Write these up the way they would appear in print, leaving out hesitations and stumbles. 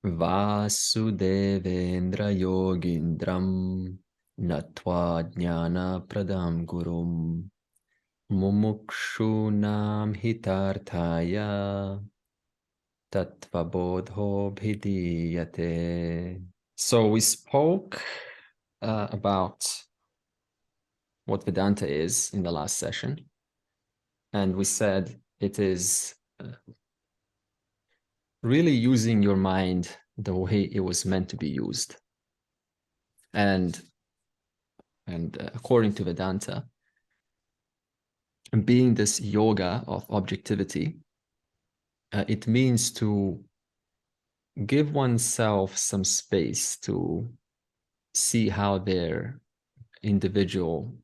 Vasudevendra Yogindram Natva Jnana Pradam Gurum Mumukshunam Hitarthaya Tattvabodho Bhidiyate. So we spoke about what Vedanta is in the last session. And we said it is really using your mind the way it was meant to be used. And according to Vedanta, being this yoga of objectivity, it means to give oneself some space to see how their individual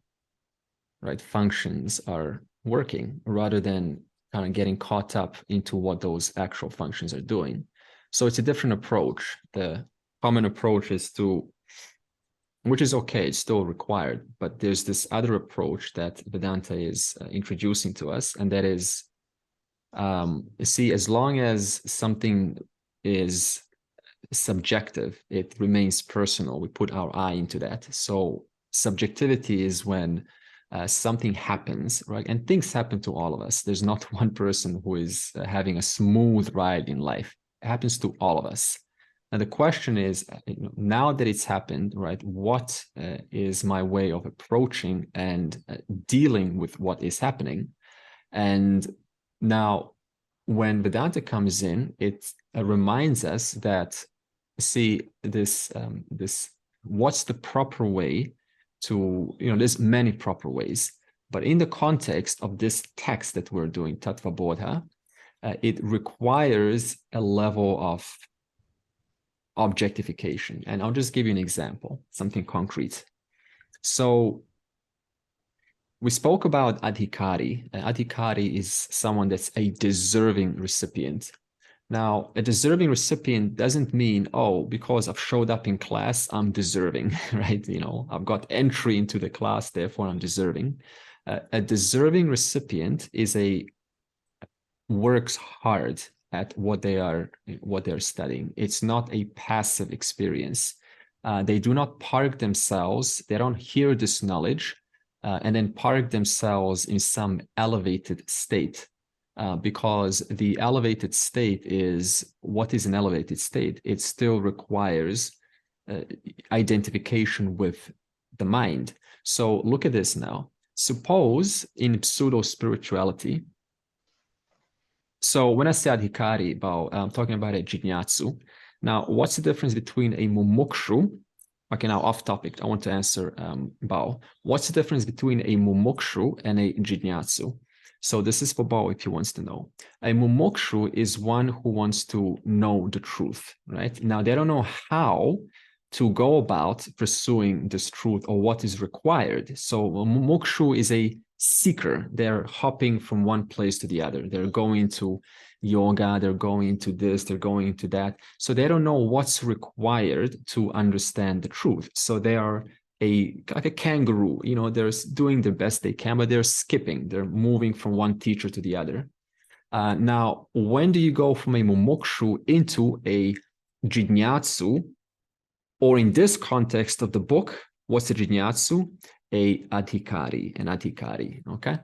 functions are working, rather than kind of getting caught up into what those actual functions are doing. So it's a different approach. The common approach is to, which is okay, it's still required, but there's this other approach that Vedanta is introducing to us, and that is, see, as long as something is subjective, it remains personal. We put our eye into that. So subjectivity is when something happens, right? And things happen to all of us. There's not one person who is having a smooth ride in life. It happens to all of us. And the question is, now that it's happened, right, what is my way of approaching and dealing with what is happening? And now, when Vedanta comes in, it reminds us that, see, this what's the proper way to, there's many proper ways, but in the context of this text that we're doing, Tattva Bodha, it requires a level of objectification. And I'll just give you an example, something concrete. So we spoke about adhikari. Adhikari is someone that's a deserving recipient. Now, a deserving recipient doesn't mean, oh, because I've showed up in class, I'm deserving, right? I've got entry into the class, therefore I'm deserving. A deserving recipient is works hard at what they're studying. It's not a passive experience. They do not park themselves. They don't hear this knowledge and then park themselves in some elevated state. Because the elevated state is, what is an elevated state? It still requires identification with the mind. So look at this now. Suppose in pseudo-spirituality, so when I say adhikari, I'm talking about a jinyatsu. Now, what's the difference between a Momokshu? Okay, now off topic, I want to answer Bao. What's the difference between a Momokshu and a jinyatsu? So this is for Bao if he wants to know. A Momokshu is one who wants to know the truth, right? Now, they don't know how to go about pursuing this truth or what is required. So a Momokshu is a seeker. They're hopping from one place to the other. They're going to yoga, they're going to this, they're going to that. So they don't know what's required to understand the truth. So they are like a kangaroo, they're doing the best they can, but they're skipping, they're moving from one teacher to the other. Now, when do you go from a Momokshu into a jinyatsu? Or in this context of the book, what's a jinyatsu? An adhikari, okay?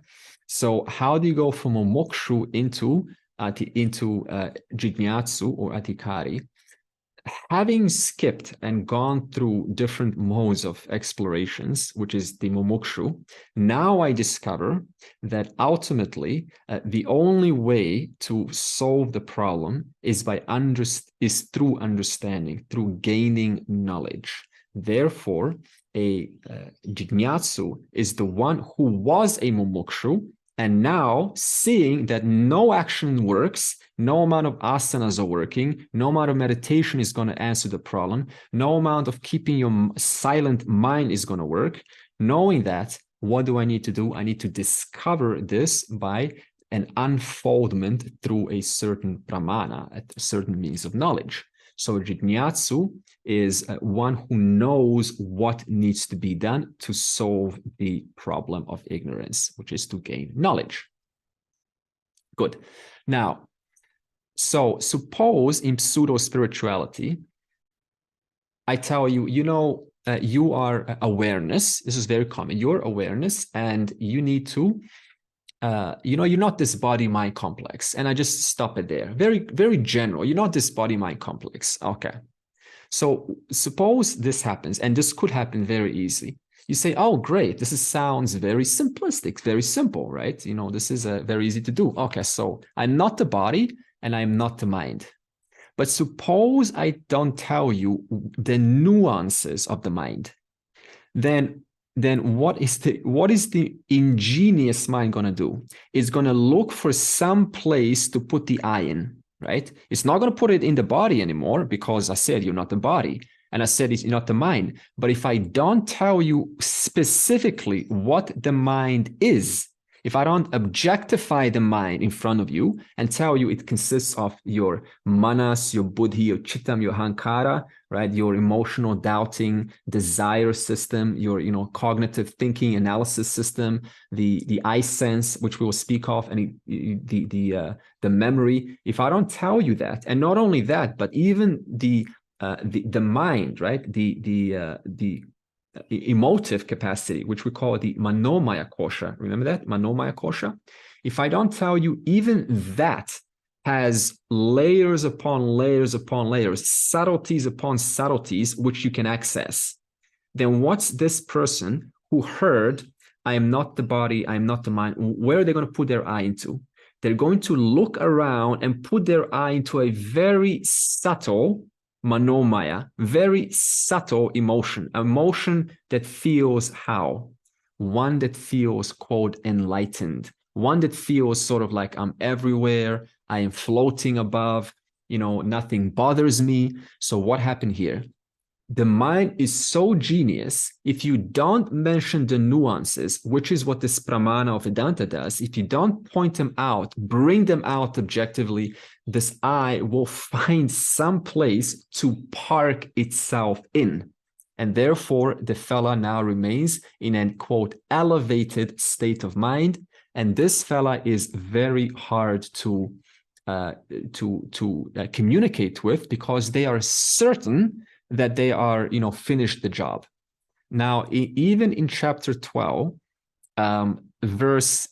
So how do you go from a mokshu into jinyatsu or adhikari? Having skipped and gone through different modes of explorations, which is the momokshu, now I discover that ultimately the only way to solve the problem is through understanding, through gaining knowledge. Therefore, a jinyatsu is the one who was a momokshu, and now seeing that no action works, no amount of asanas are working, no amount of meditation is going to answer the problem, no amount of keeping your silent mind is going to work, knowing that, what do I need to do? I need to discover this by an unfoldment through a certain pramana, a certain means of knowledge. So jinyatsu is one who knows what needs to be done to solve the problem of ignorance, which is to gain knowledge. Good. Now, So suppose in pseudo-spirituality, I tell you, you are awareness. This is very common. You're awareness, and you need to, you're not this body-mind complex. And I just stop it there. Very, very general. You're not this body-mind complex. Okay. So suppose this happens, and this could happen very easily. You say, oh, great. Sounds very simplistic, very simple, right? This is very easy to do. Okay, so I'm not the body and I'm not the mind. But suppose I don't tell you the nuances of the mind. Then what is the ingenious mind going to do? It's going to look for some place to put the I in, right? It's not going to put it in the body anymore because I said you're not the body. And I said it's not the mind. But if I don't tell you specifically what the mind is, if I don't objectify the mind in front of you and tell you it consists of your manas, your buddhi, your chittam, your hankara, right? Your emotional doubting, desire system, your cognitive thinking analysis system, the I sense, which we will speak of, and the memory. If I don't tell you that, and not only that, but even the mind, right? The emotive capacity, which we call the manomaya kosha. Remember that? Manomaya kosha? If I don't tell you even that has layers upon layers upon layers, subtleties upon subtleties, which you can access, then what's this person who heard, I am not the body, I am not the mind, where are they going to put their eye into? They're going to look around and put their eye into a very subtle manomaya, very subtle emotion that feels how? One that feels, quote, enlightened. One that feels sort of like I'm everywhere, I am floating above, nothing bothers me. So what happened here? The mind is so genius. If you don't mention the nuances, which is what this pramana of Vedanta does, if you don't point them out, bring them out objectively, this I will find some place to park itself in. And therefore, the fella now remains in a, quote, elevated state of mind. And this fella is very hard to communicate with because they are certain that they are, finished the job. Now, even in chapter 12, verse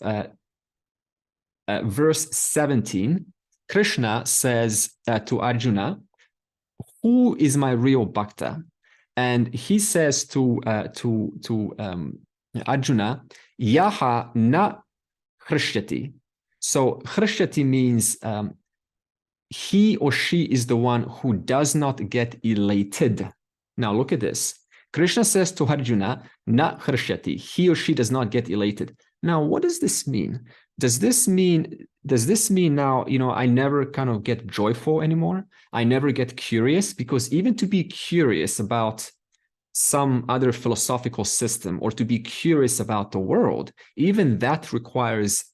17, Krishna says to Arjuna, who is my real Bhakta? And he says to Arjuna, Yaha na Hrishyati. So Hrishyati means he or she is the one who does not get elated. Now look at this. Krishna says to Arjuna, na Hrishyati, he or she does not get elated. Now, what does this mean? Does this mean now, I never kind of get joyful anymore? I never get curious? Because even to be curious about some other philosophical system or to be curious about the world, even that requires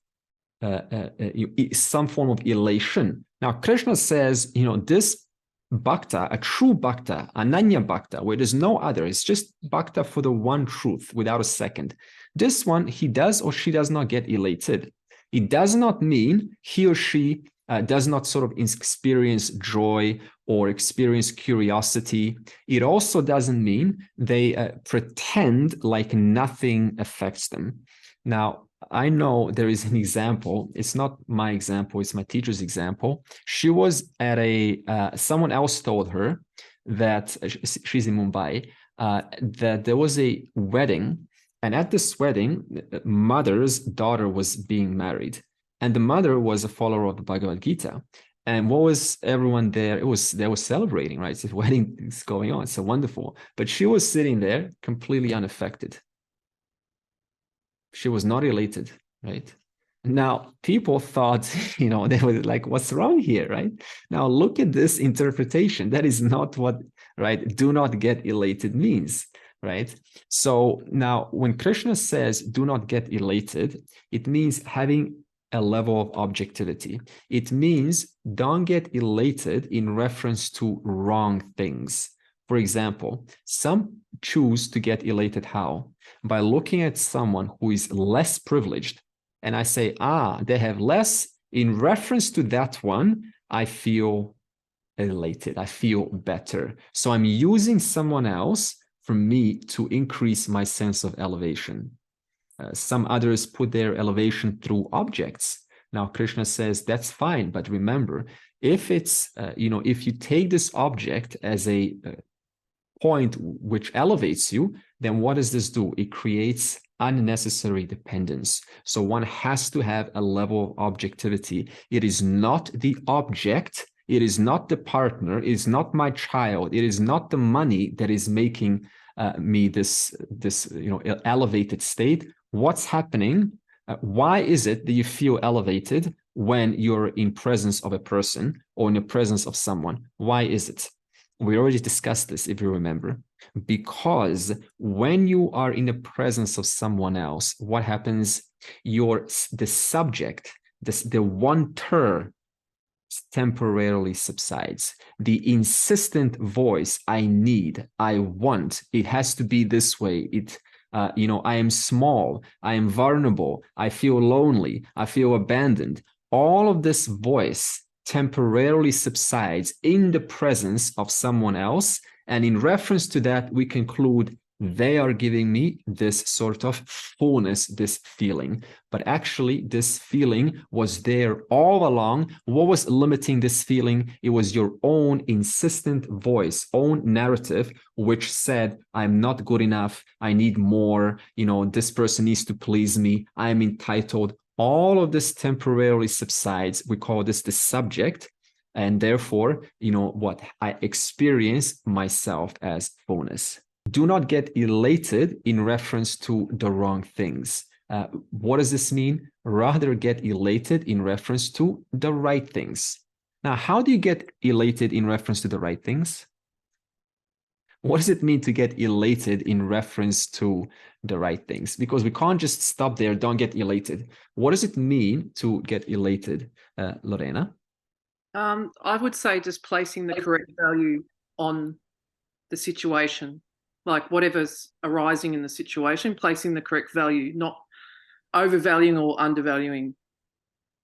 some form of elation. Now, Krishna says, this Bhakta, a true Bhakta, Ananya Bhakta, where there's no other, it's just Bhakta for the one truth without a second. This one, he does or she does not get elated. It does not mean he or she does not sort of experience joy or experience curiosity. It also doesn't mean they pretend like nothing affects them. Now, I know there is an example. It's not my example. It's my teacher's example. She was at someone else told her that she's in Mumbai, that there was a wedding. And at this wedding, the mother's daughter was being married. And the mother was a follower of the Bhagavad Gita. And what was everyone there? They were celebrating, right? The wedding is going on. It's so wonderful. But she was sitting there completely unaffected. She was not elated, right? Now, people thought, they were like, what's wrong here, right? Now, look at this interpretation. That is not what, right, do not get elated means, right? So now, when Krishna says, do not get elated, it means having a level of objectivity. It means don't get elated in reference to wrong things. For example, some choose to get elated how? By looking at someone who is less privileged, and I say, they have less. In reference to that one, I feel elated, I feel better. So I'm using someone else for me to increase my sense of elevation. Some others put their elevation through objects. Now, Krishna says that's fine, but remember, if it's, if you take this object as a point which elevates you, then what does this do? It creates unnecessary dependence. So one has to have a level of objectivity. It is not the object, it is not the partner, it is not my child, it is not the money that is making me this elevated state. What's happening? Why is it that you feel elevated when you're in presence of a person or in the presence of someone? Why is it? We already discussed this, if you remember. Because when you are in the presence of someone else, what happens? The subject, the wanter temporarily subsides. The insistent voice, I need, I want, it has to be this way. I am small, I am vulnerable, I feel lonely, I feel abandoned. All of this voice temporarily subsides in the presence of someone else. And in reference to that, we conclude they are giving me this sort of fullness, this feeling. But actually, this feeling was there all along. What was limiting this feeling? It was your own insistent voice, own narrative, which said, I'm not good enough. I need more. This person needs to please me. I'm entitled. All of this temporarily subsides. We call this the subject. And therefore, what I experience myself as fullness. Do not get elated in reference to the wrong things. What does this mean? Rather get elated in reference to the right things. Now, how do you get elated in reference to the right things? What does it mean to get elated in reference to the right things? Because we can't just stop there, don't get elated. What does it mean to get elated, Lorena? I would say just placing the correct value on the situation, like whatever's arising in the situation, placing the correct value, not overvaluing or undervaluing.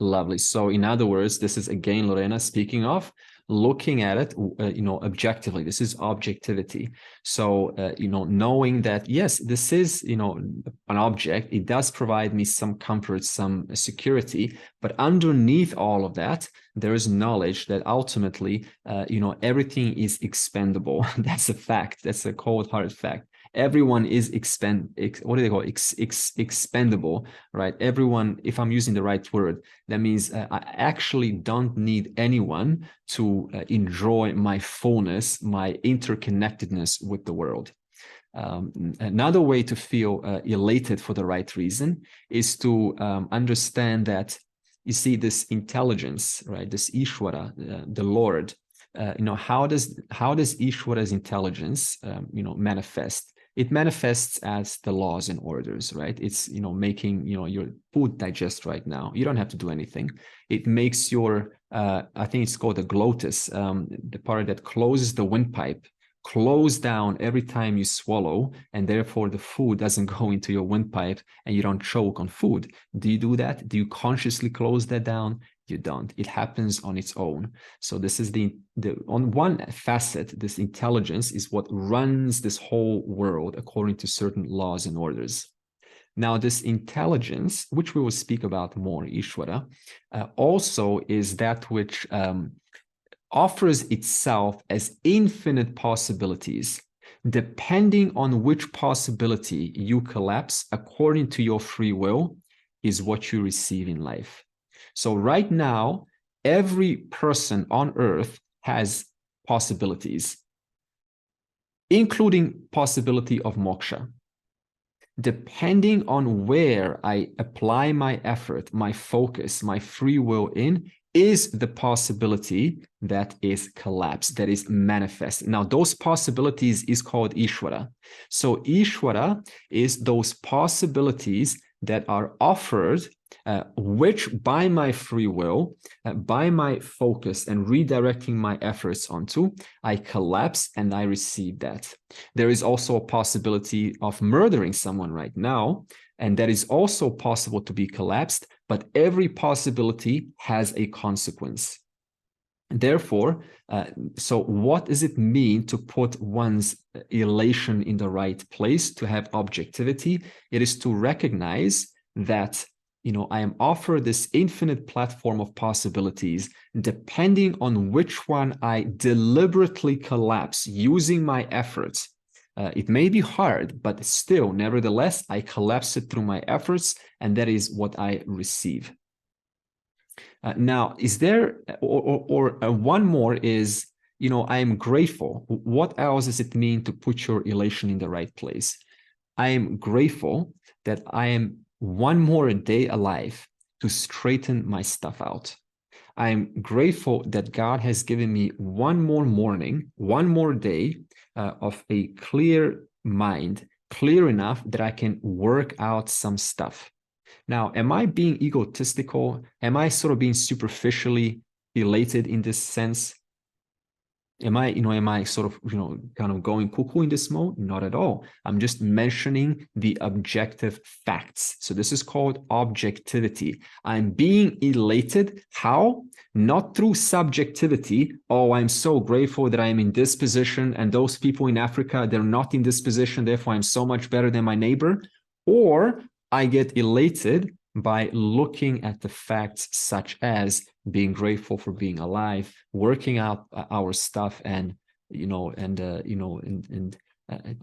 Lovely. So in other words, this is again, Lorena, speaking of looking at it, objectively. This is objectivity. So, knowing that, yes, this is, an object, it does provide me some comfort, some security, but underneath all of that, there is knowledge that ultimately, everything is expendable. That's a fact. That's a cold-hearted fact. Everyone is expendable, right? Everyone, if I'm using the right word, that means I actually don't need anyone to enjoy my fullness, my interconnectedness with the world. Another way to feel elated for the right reason is to understand that, you see, this intelligence, right? This Ishvara, the Lord, how does Ishvara's intelligence, manifest? It manifests as the laws and orders, right? It's, making, your food digest right now. You don't have to do anything. It makes your, I think it's called the glottis, the part that closes the windpipe, close down every time you swallow, and therefore the food doesn't go into your windpipe and you don't choke on food. Do you do that? Do you consciously close that down? You don't. It happens on its own. So this is the on one facet, this intelligence is what runs this whole world according to certain laws and orders. Now, this intelligence, which we will speak about more, Ishvara, also is that which offers itself as infinite possibilities. Depending on which possibility you collapse according to your free will is what you receive in life. So right now, every person on earth has possibilities, including possibility of moksha. Depending on where I apply my effort, my focus, my free will in, is the possibility that is collapsed, that is manifest. Now, those possibilities is called Ishvara. So Ishvara is those possibilities that are offered, which by my free will, by my focus and redirecting my efforts onto, I collapse and I receive that. There is also a possibility of murdering someone right now, and that is also possible to be collapsed, but every possibility has a consequence. Therefore, so what does it mean to put one's elation in the right place, to have objectivity? It is to recognize that, I am offered this infinite platform of possibilities, depending on which one I deliberately collapse using my efforts. It may be hard, but still, nevertheless, I collapse it through my efforts, and that is what I receive. Now, is there, or one more is, I am grateful. What else does it mean to put your elation in the right place? I am grateful that I am one more day alive to straighten my stuff out. I am grateful that God has given me one more morning, one more day of a clear mind, clear enough that I can work out some stuff. Now, am I being egotistical? Am I sort of being superficially elated in this sense? Am I sort of, kind of going cuckoo in this mode? Not at all. I'm just mentioning the objective facts. So this is called objectivity. I'm being elated. How? Not through subjectivity. Oh, I'm so grateful that I'm in this position, and those people in Africa, they're not in this position. Therefore, I'm so much better than my neighbor. Or I get elated by looking at the facts, such as being grateful for being alive, working out our stuff, and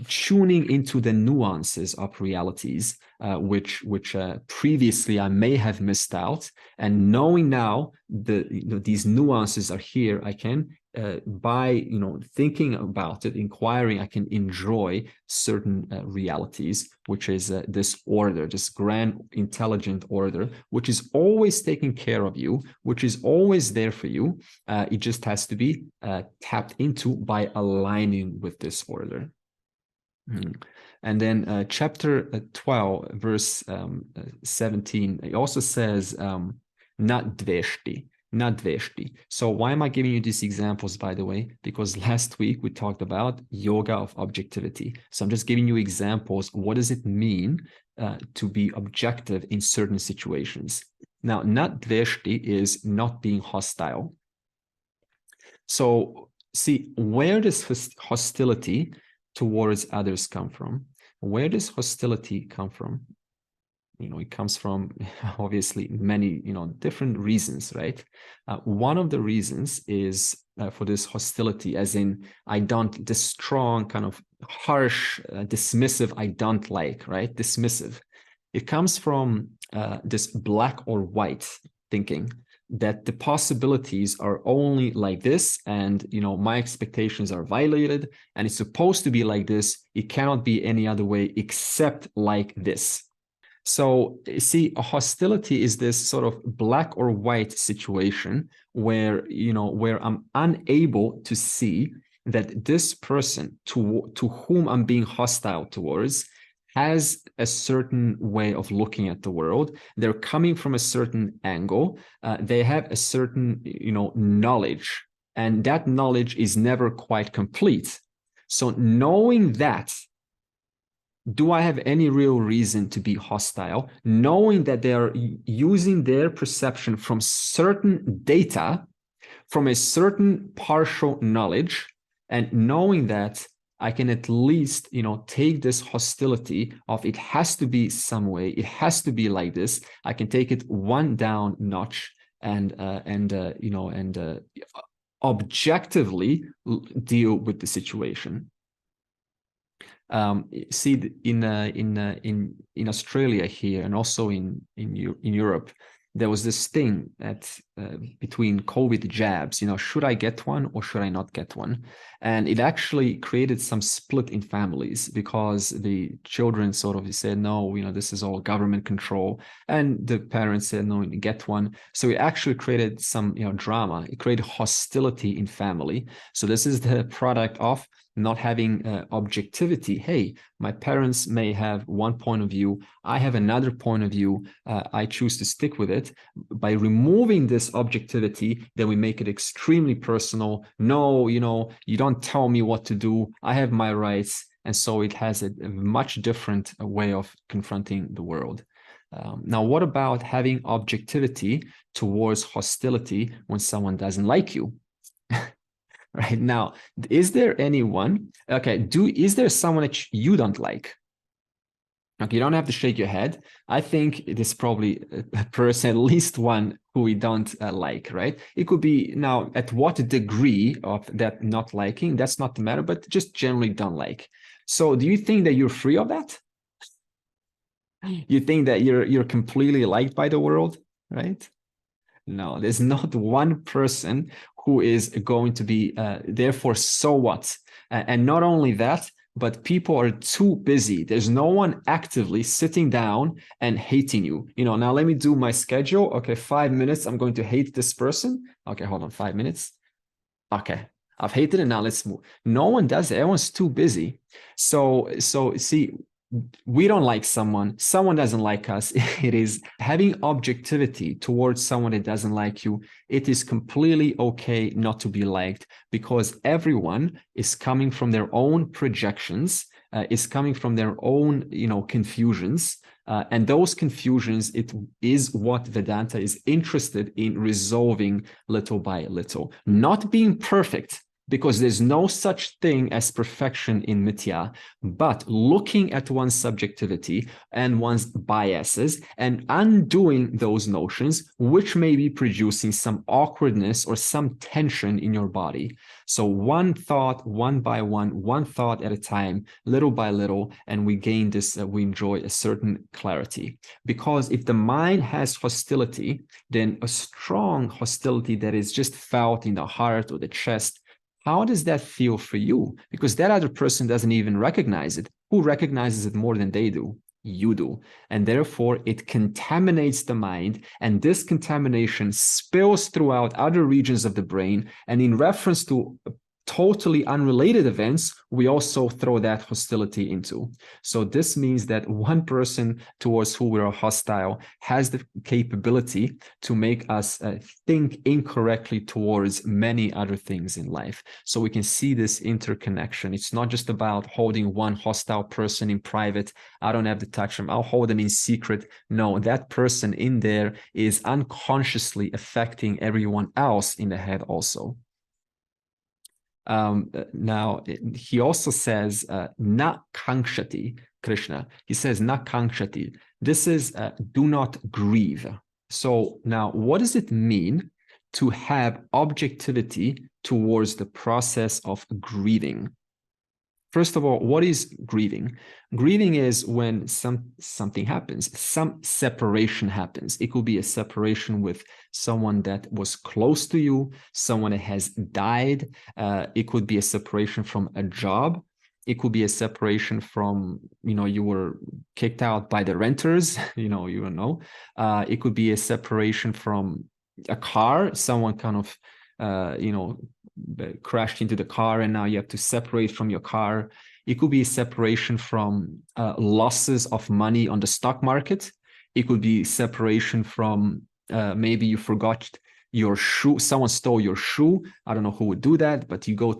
tuning into the nuances of realities, which previously I may have missed out, and knowing now these nuances are here, I can by thinking about it, inquiring, I can enjoy certain realities, which is this order, this grand intelligent order, which is always taking care of you, which is always there for you. It just has to be tapped into by aligning with this order. And then chapter 12, verse 17, it also says, not dveshti. Not dveshti. So why am I giving you these examples, by the way? Because last week we talked about yoga of objectivity. So I'm just giving you examples. What does it mean to be objective in certain situations? Now, not dveshti is not being hostile. So see, where does hostility towards others come from? Where does hostility come from? It comes from obviously many, different reasons, right? One of the reasons is for this hostility, as in, this strong kind of harsh, dismissive, I don't like, right? Dismissive. It comes from this black or white thinking, that the possibilities are only like this, and my expectations are violated, and it's supposed to be like this. It cannot be any other way except like this. So see, a hostility is this sort of black or white situation where where I'm unable to see that this person to whom I'm being hostile towards has a certain way of looking at the world. They're coming from a certain angle. They have a certain knowledge, and that knowledge is never quite complete. So knowing that, do I have any real reason to be hostile? Knowing that they are using their perception from certain data, from a certain partial knowledge, and knowing that I can at least, take this hostility of it has to be some way, it has to be like this. I can take it one down notch and objectively deal with the situation. See, in Australia here, and also in Europe, there was this thing that between COVID jabs, should I get one or should I not get one? And it actually created some split in families, because the children sort of said, no, this is all government control. And the parents said, no, get one. So it actually created some, drama. It created hostility in family. So this is the product of not having objectivity. Hey, my parents may have one point of view. I have another point of view. I choose to stick with it. By removing this objectivity, then we make it extremely personal. No, you don't tell me what to do. I have my rights. And so it has a much different way of confronting the world. Now, what about having objectivity towards hostility when someone doesn't like you? right? Now, is there anyone, okay, is there someone that you don't like? Okay, you don't have to shake your head. I think it is probably a person, at least one who we don't like, right? It could be now at what degree of that not liking, that's not the matter, but just generally don't like. So do you think that you're free of that? You think that you're completely liked by the world, right? No, there's not one person who is going to be therefore so what? And not only that, but people are too busy. There's no one actively sitting down and hating you. You know, now let me do my schedule. Okay, 5 minutes. I'm going to hate this person. Okay, hold on, 5 minutes. Okay, I've hated it. Now let's move. No one does it. Everyone's too busy. So see, we don't like someone doesn't like us. It is having objectivity towards someone that doesn't like you. It is completely okay not to be liked, because everyone is coming from their own projections, is coming from their own, confusions. And those confusions, it is what Vedanta is interested in resolving little by little, not being perfect, because there's no such thing as perfection in Mithya, but looking at one's subjectivity and one's biases and undoing those notions, which may be producing some awkwardness or some tension in your body. So one thought, one by one thought at a time, little by little, and we gain this, we enjoy a certain clarity. Because if the mind has hostility, then a strong hostility that is just felt in the heart or the chest, how does that feel for you? Because that other person doesn't even recognize it. Who recognizes it more than they do? You do. And therefore, it contaminates the mind. And this contamination spills throughout other regions of the brain. And in reference to totally unrelated events, we also throw that hostility into. So this means that one person towards who we are hostile has the capability to make us think incorrectly towards many other things in life. So we can see this interconnection. It's not just about holding one hostile person in private. I don't have to touch them. I'll hold them in secret. No, that person in there is unconsciously affecting everyone else in the head also. Now, he also says, na kankshati, Krishna. He says, na kankshati. This is do not grieve. So now, what does it mean to have objectivity towards the process of grieving? First of all, what is grieving? Grieving is when something happens, some separation happens. It could be a separation with someone that was close to you, someone that has died. It could be a separation from a job. It could be a separation from, you were kicked out by the renters, you don't know. It could be a separation from a car, someone kind of, crashed into the car and now you have to separate from your car. It could be a separation from losses of money on the stock market. It could be separation from maybe you forgot your shoe, someone stole your shoe. I don't know who would do that, but you go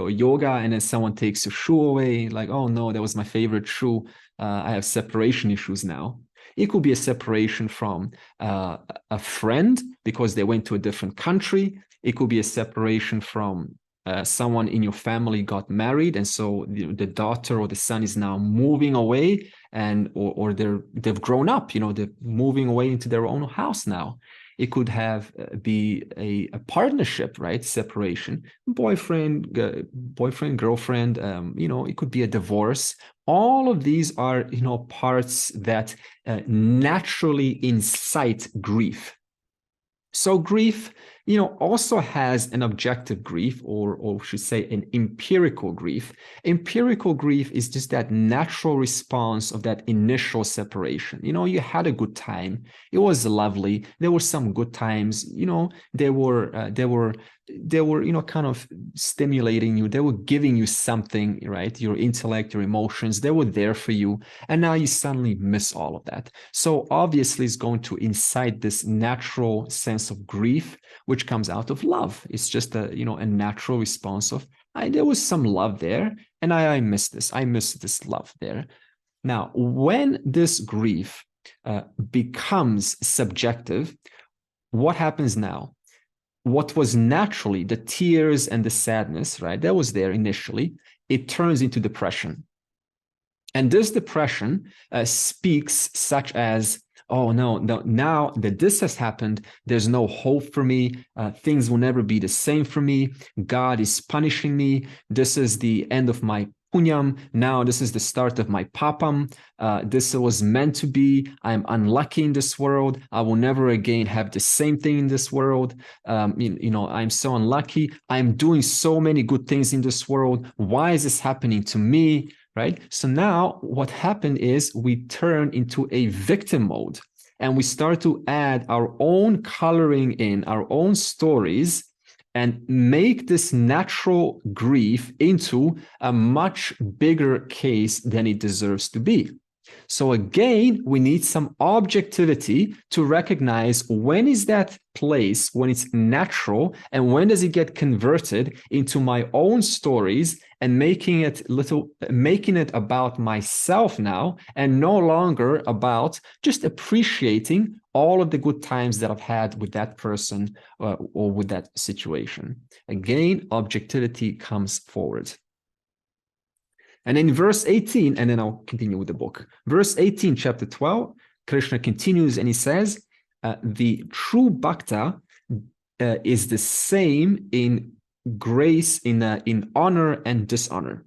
yoga and then someone takes your shoe away, like, oh no, that was my favorite shoe. I have separation issues now. It could be a separation from a friend because they went to a different country. It could be a separation from someone in your family got married, and so the daughter or the son is now moving away, and or they've grown up. They're moving away into their own house now. It could be a partnership, right? Separation, boyfriend, girlfriend. It could be a divorce. All of these are parts that naturally incite grief. So grief, also has an objective grief, or should say an empirical grief. Empirical grief is just that natural response of that initial separation. You had a good time. It was lovely. There were some good times. They were kind of stimulating you. They were giving you something, right? Your intellect, your emotions, they were there for you. And now you suddenly miss all of that. So obviously it's going to incite this natural sense of grief, which comes out of love. It's just a natural response of, there was some love there and I miss this. I miss this love there. Now, when this grief becomes subjective, what happens now? what was naturally the tears and the sadness, right, that was there initially, it turns into depression. And this depression speaks such as, oh, no, now that this has happened, there's no hope for me. Things will never be the same for me. God is punishing me. This is the end of my punyam. Now this is the start of my papam. This was meant to be. I'm unlucky in this world. I will never again have the same thing in this world. I'm so unlucky. I'm doing so many good things in this world. Why is this happening to me? Right? So now what happened is we turn into a victim mode and we start to add our own coloring in, our own stories, and make this natural grief into a much bigger case than it deserves to be. So again, we need some objectivity to recognize when is that place, when it's natural, and when does it get converted into my own stories and making it about myself now, and no longer about just appreciating all of the good times that I've had with that person or with that situation. Again, objectivity comes forward. And in verse 18, and then I'll continue with the book. Verse 18, chapter 12, Krishna continues and he says, the true Bhakta is the same in grace, in honor and dishonor.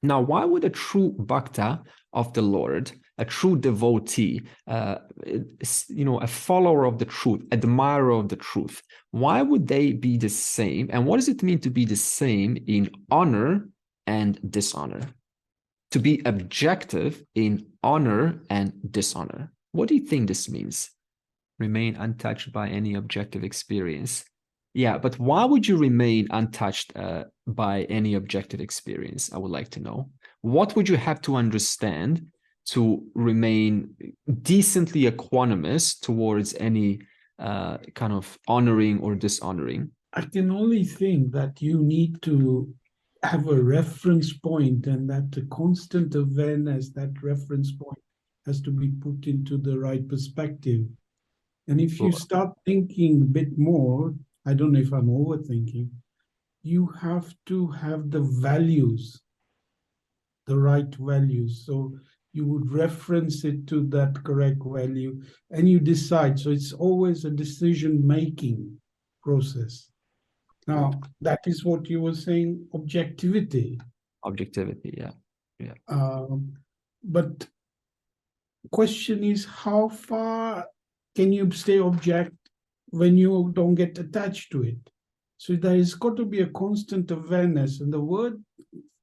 Now, why would a true Bhakta of the Lord, a true devotee, a follower of the truth, admirer of the truth, why would they be the same? And what does it mean to be the same in honor and dishonor? To be objective in honor and dishonor. What do you think this means? Remain untouched by any objective experience. Yeah, but why would you remain untouched by any objective experience? I would like to know. What would you have to understand to remain decently equanimous towards any kind of honoring or dishonoring? I can only think that you need to have a reference point, and that the constant awareness, that reference point has to be put into the right perspective. And if you start thinking a bit more, I don't know if I'm overthinking, you have to have the values, the right values. So you would reference it to that correct value and you decide. So it's always a decision-making process. Now, that is what you were saying, objectivity. Objectivity, yeah. But question is, how far can you stay object when you don't get attached to it? So there has got to be a constant awareness. And the word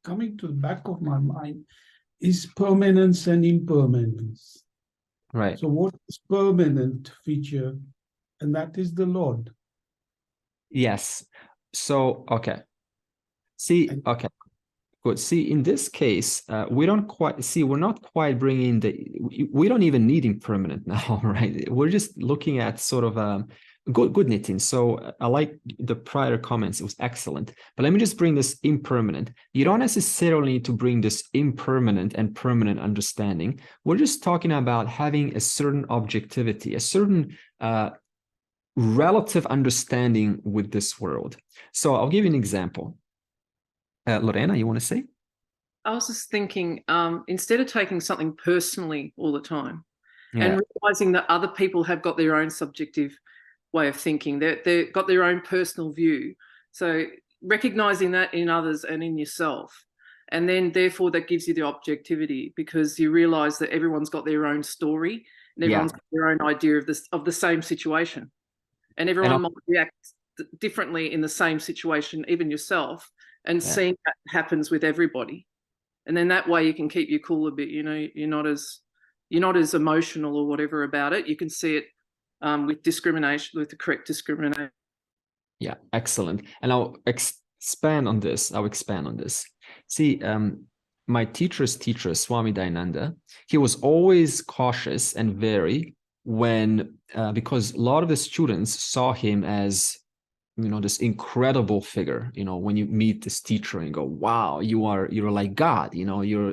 coming to the back of my mind is permanence and impermanence. Right. So what is permanent feature? And that is the Lord. Yes. So, okay. See, okay. Good. See, in this case, we don't quite see, we're not quite bringing we don't even need impermanent now, right? We're just looking at sort of good Nitin. So I like the prior comments. It was excellent. But let me just bring this impermanent. You don't necessarily need to bring this impermanent and permanent understanding. We're just talking about having a certain objectivity, a certain relative understanding with this world. So I'll give you an example. Lorena, you want to say? I was just thinking, instead of taking something personally all the time and realizing that other people have got their own subjective way of thinking, they've got their own personal view. So recognizing that in others and in yourself, and then therefore that gives you the objectivity, because you realize that everyone's got their own story and everyone's got their own idea of the same situation, and everyone might react differently in the same situation, even yourself. And seeing that happens with everybody, and then that way you can keep your cool a bit. You know, you're not as emotional or whatever about it. You can see it with discrimination, with the correct discrimination. Yeah, excellent. And I'll expand on this. See, my teacher's teacher, Swami Dayananda, he was always cautious and wary when, because a lot of the students saw him as, this incredible figure, when you meet this teacher and go, wow, you're like God,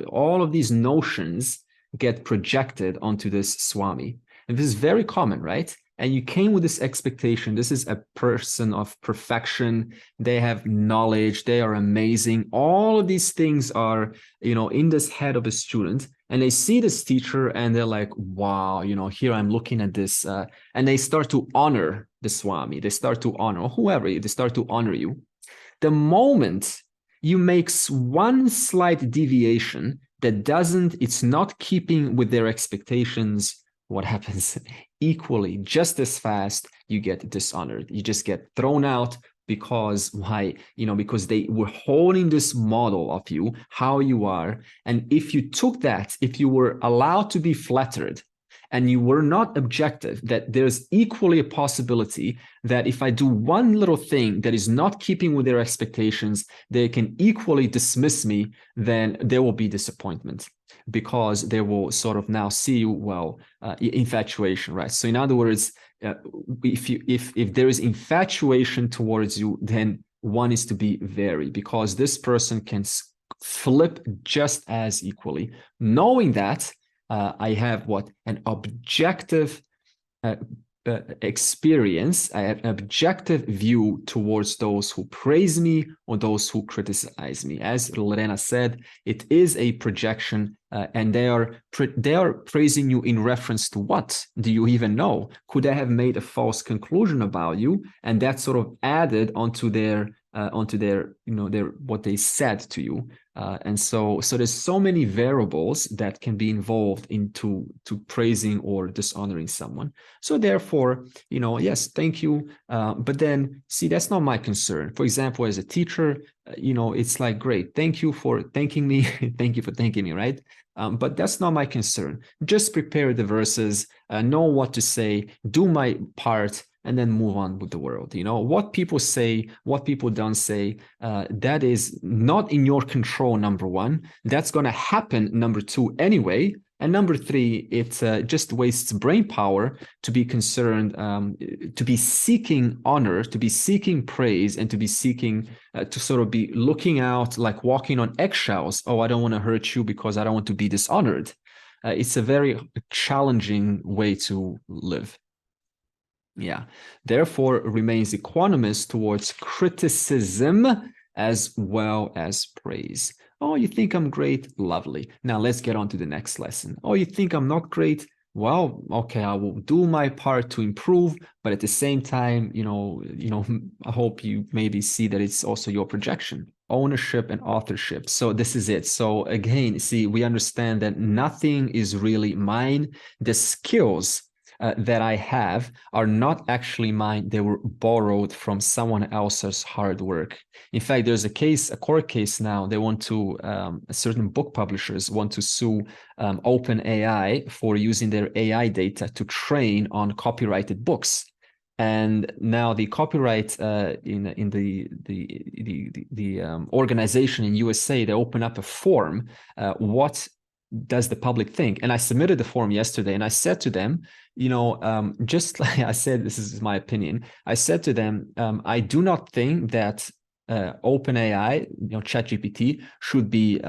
all of these notions get projected onto this Swami. And this is very common, right? and you came with this expectation, this is a person of perfection, they have knowledge, they are amazing, all of these things are, in this head of a student, and they see this teacher and they're like, wow, here I'm looking at this, and they start to honor the Swami, they start to honor whoever, they start to honor you. The moment you make one slight deviation it's not keeping with their expectations, what happens? Equally, just as fast, you get dishonored. You just get thrown out. Because why? Because they were holding this model of you, how you are. And if you took that, if you were allowed to be flattered, and you were not objective, that there's equally a possibility that if I do one little thing that is not keeping with their expectations, they can equally dismiss me, then there will be disappointment, because they will sort of now see you, well, infatuation, right? So in other words, if there is infatuation towards you, then one is to be wary, because this person can flip just as equally, knowing that I have an objective experience, I have an objective view towards those who praise me or those who criticize me. As Lorena said, it is a projection, and they are praising you in reference to what? Do you even know? Could they have made a false conclusion about you, and that sort of added onto their what they said to you? And so there's so many variables that can be involved into praising or dishonoring someone. So therefore, yes, thank you. But then, see, that's not my concern. For example, as a teacher, it's like, great, thank you for thanking me. Thank you for thanking me, right? But that's not my concern. Just prepare the verses, know what to say, do my part, and then move on with the world. What people say, what people don't say, that is not in your control, number one. That's going to happen, number two, anyway. And number three, it just wastes brain power to be concerned, to be seeking honor, to be seeking praise, and to be seeking to sort of be looking out like walking on eggshells. Oh, I don't want to hurt you because I don't want to be dishonored. It's a very challenging way to live. Yeah, therefore remains equanimous towards criticism as well as praise. Oh, you think I'm great? Lovely. Now let's get on to the next lesson. Oh, you think I'm not great? Well, okay, I will do my part to improve, but at the same time, I hope you maybe see that it's also your projection. Ownership and authorship. So this is it. So again, see, we understand that nothing is really mine. The skills that I have are not actually mine. They were borrowed from someone else's hard work. In fact, there's a court case now. They want to, certain book publishers want to sue OpenAI for using their AI data to train on copyrighted books. And now the copyright in the organization in USA, they open up a form. What does the public think? And I submitted the form yesterday, and I said to them, just like I said, this is my opinion. I said to them, I do not think that OpenAI, ChatGPT, should be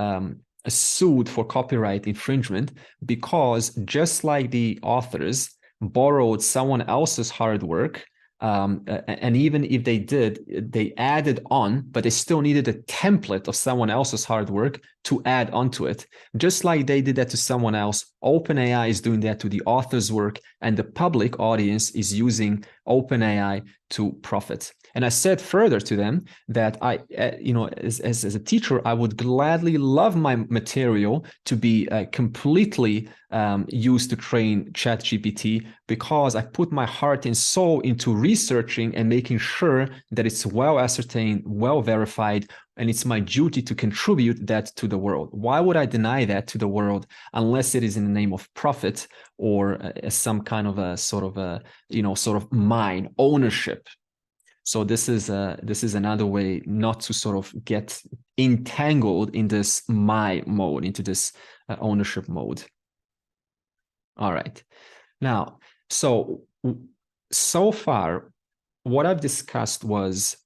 sued for copyright infringement, because just like the authors borrowed someone else's hard work, and even if they did, they added on, but they still needed a template of someone else's hard work to add onto it. Just like they did that to someone else, OpenAI is doing that to the author's work, and the public audience is using OpenAI to profit. And I said further to them that I, as a teacher, I would gladly love my material to be completely used to train ChatGPT, because I put my heart and soul into researching and making sure that it's well ascertained, well verified, and it's my duty to contribute that to the world. Why would I deny that to the world unless it is in the name of profit or some kind of a sort of mine ownership? So this is another way not to sort of get entangled in this my mode, into this ownership mode. All right. Now, so far, what I've discussed was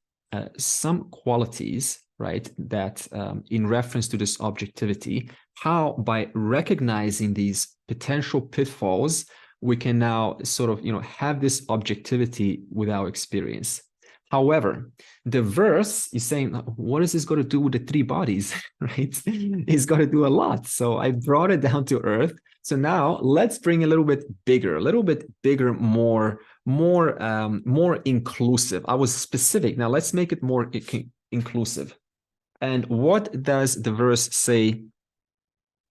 some qualities, right, that in reference to this objectivity, how by recognizing these potential pitfalls, we can now sort of, have this objectivity with our experience. However, the verse is saying, what is this going to do with the three bodies, right? It's got to do a lot. So I brought it down to earth. So now let's bring a little bit bigger, more inclusive. I was specific. Now let's make it more inclusive. And what does the verse say?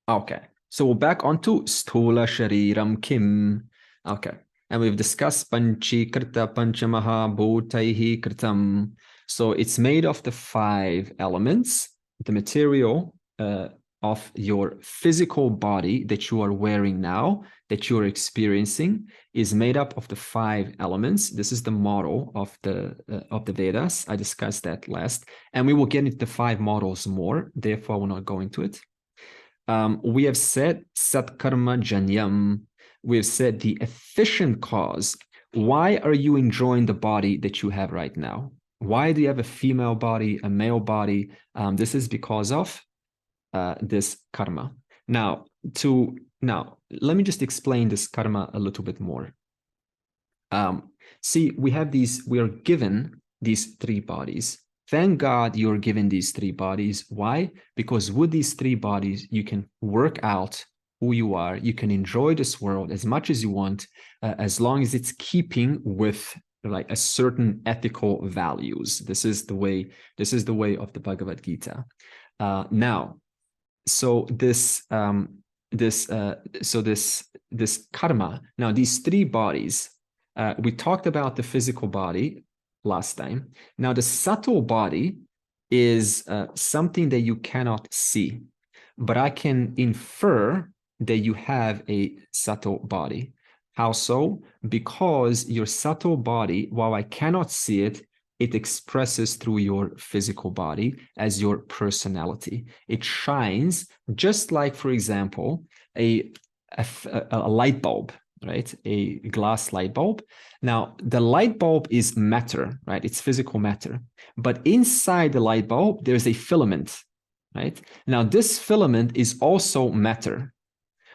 Okay, so we're back onto Sthula Shariram Kim. Okay, and we've discussed Panchi Krita Panchamaha Bhutaihi Kritam. So it's made of the 5 elements, the material of your physical body that you are wearing now, that you're experiencing, is made up of the 5 elements. This is the model of the Vedas. I discussed that last, and we will get into the 5 models more. Therefore, I will not go into it. We have said Satkarma Janyam. We have said the efficient cause. Why are you enjoying the body that you have right now? Why do you have a female body, a male body? This is because of this karma. Now, let me just explain this karma a little bit more. See, we are given these 3 bodies. Thank God you're given these 3 bodies. Why? Because with these 3 bodies, you can work out who you are. You can enjoy this world as much as you want, as long as it's keeping with like a certain ethical values. This is the way of the Bhagavad Gita. Now, so this karma. Now, these 3 bodies. We talked about the physical body last time. Now, the subtle body is something that you cannot see, but I can infer that you have a subtle body. How so? Because your subtle body, while I cannot see it, it expresses through your physical body as your personality. It shines just like, for example, a light bulb. Right? A glass light bulb. Now, the light bulb is matter, right? It's physical matter. But inside the light bulb, there's a filament, right? Now, this filament is also matter,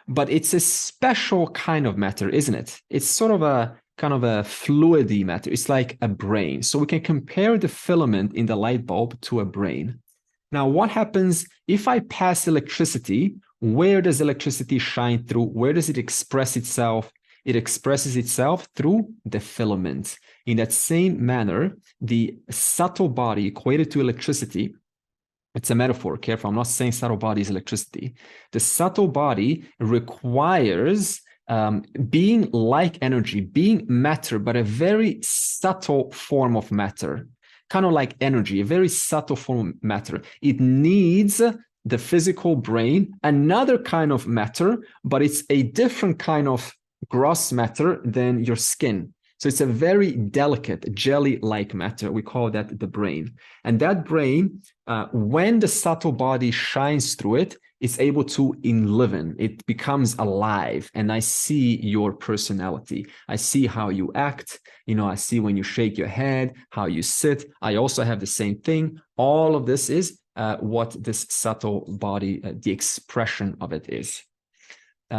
but it's a special kind of matter, isn't it? It's sort of a kind of a fluidy matter. It's like a brain. So we can compare the filament in the light bulb to a brain. Now, what happens if I pass electricity? Where does electricity shine through? Where does it express itself? It expresses itself through the filament. In that same manner, the subtle body equated to electricity, it's a metaphor, careful, I'm not saying subtle body is electricity. The subtle body requires being like energy, being matter, but a very subtle form of matter, kind of like energy, a very subtle form of matter. It needs the physical brain, another kind of matter, but it's a different kind of gross matter than your skin. So it's a very delicate, jelly-like matter. We call that the brain. And that brain, when the subtle body shines through it, it's able to enliven. It becomes alive. And I see your personality. I see how you act. I see when you shake your head, how you sit. I also have the same thing. All of this is what this subtle body, the expression of it is.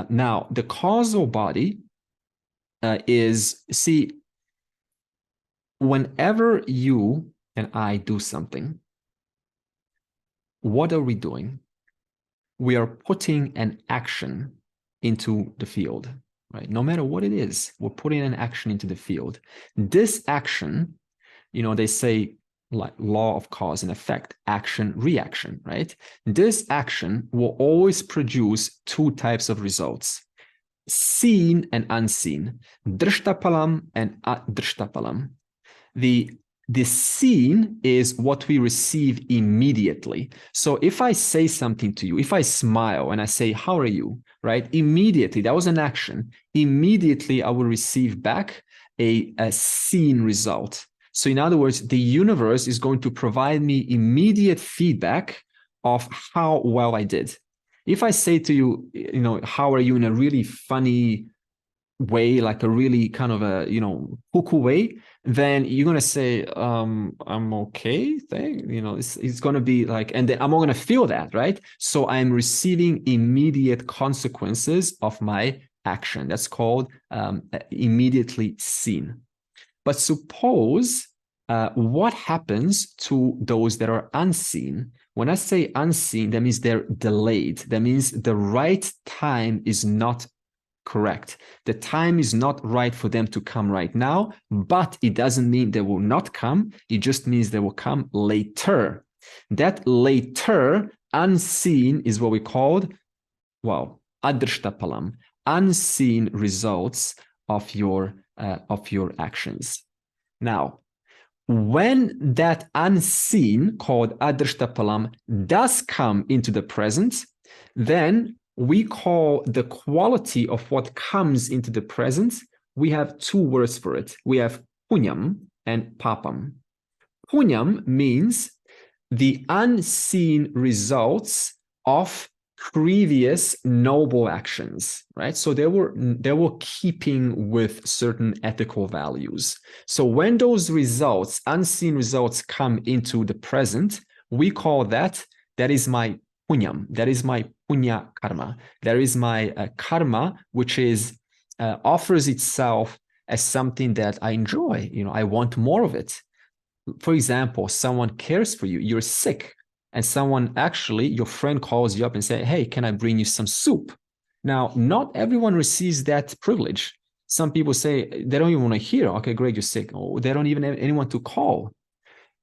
Now, the causal body is, see, whenever you and I do something, what are we doing? We are putting an action into the field, right? No matter what it is, we're putting an action into the field. This action, they say, like law of cause and effect, action, reaction, right? This action will always produce 2 types of results, seen and unseen, drishtapalam and adrishtapalam. The seen is what we receive immediately. So if I say something to you, if I smile and I say, how are you, right? Immediately, that was an action. Immediately, I will receive back a seen result. So in other words, the universe is going to provide me immediate feedback of how well I did. If I say to you, how are you in a really funny way, like a really kind of a, cuckoo way, then you're going to say, I'm okay. It's going to be like, and then I'm not going to feel that, right? So I'm receiving immediate consequences of my action. That's called immediately seen. But suppose what happens to those that are unseen? When I say unseen, that means they're delayed. That means the right time is not correct. The time is not right for them to come right now, but it doesn't mean they will not come. It just means they will come later. That later, unseen, is what we called, well, adrishtapalam, unseen results of your actions. Now, when that unseen, called adrishtapalam, does come into the present, then we call the quality of what comes into the present, we have two words for it. We have punyam and papam. Punyam means the unseen results of previous noble actions, right? So they were keeping with certain ethical values. So when those results, unseen results, come into the present, we call that is my punyam, that is my punya karma, that is my karma, which is offers itself as something that I enjoy. I want more of it. For example, someone cares for you, you're sick, and someone, actually, your friend, calls you up and say, hey, can I bring you some soup? Now, not everyone receives that privilege. Some people say they don't even want to hear, okay, great, you're sick. Or they don't even have anyone to call.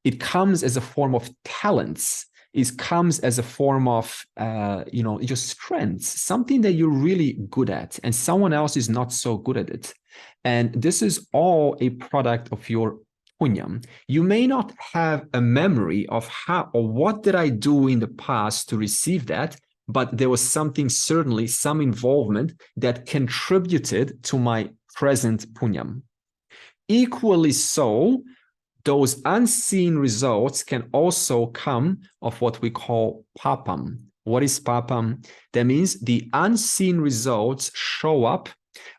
It comes as a form of talents. It comes as a form of, your strengths, something that you're really good at, and someone else is not so good at it. And this is all a product of your punyam. You may not have a memory of how or what did I do in the past to receive that, but there was something, certainly some involvement that contributed to my present punyam. Equally so, those unseen results can also come of what we call papam. What is papam? That means the unseen results show up,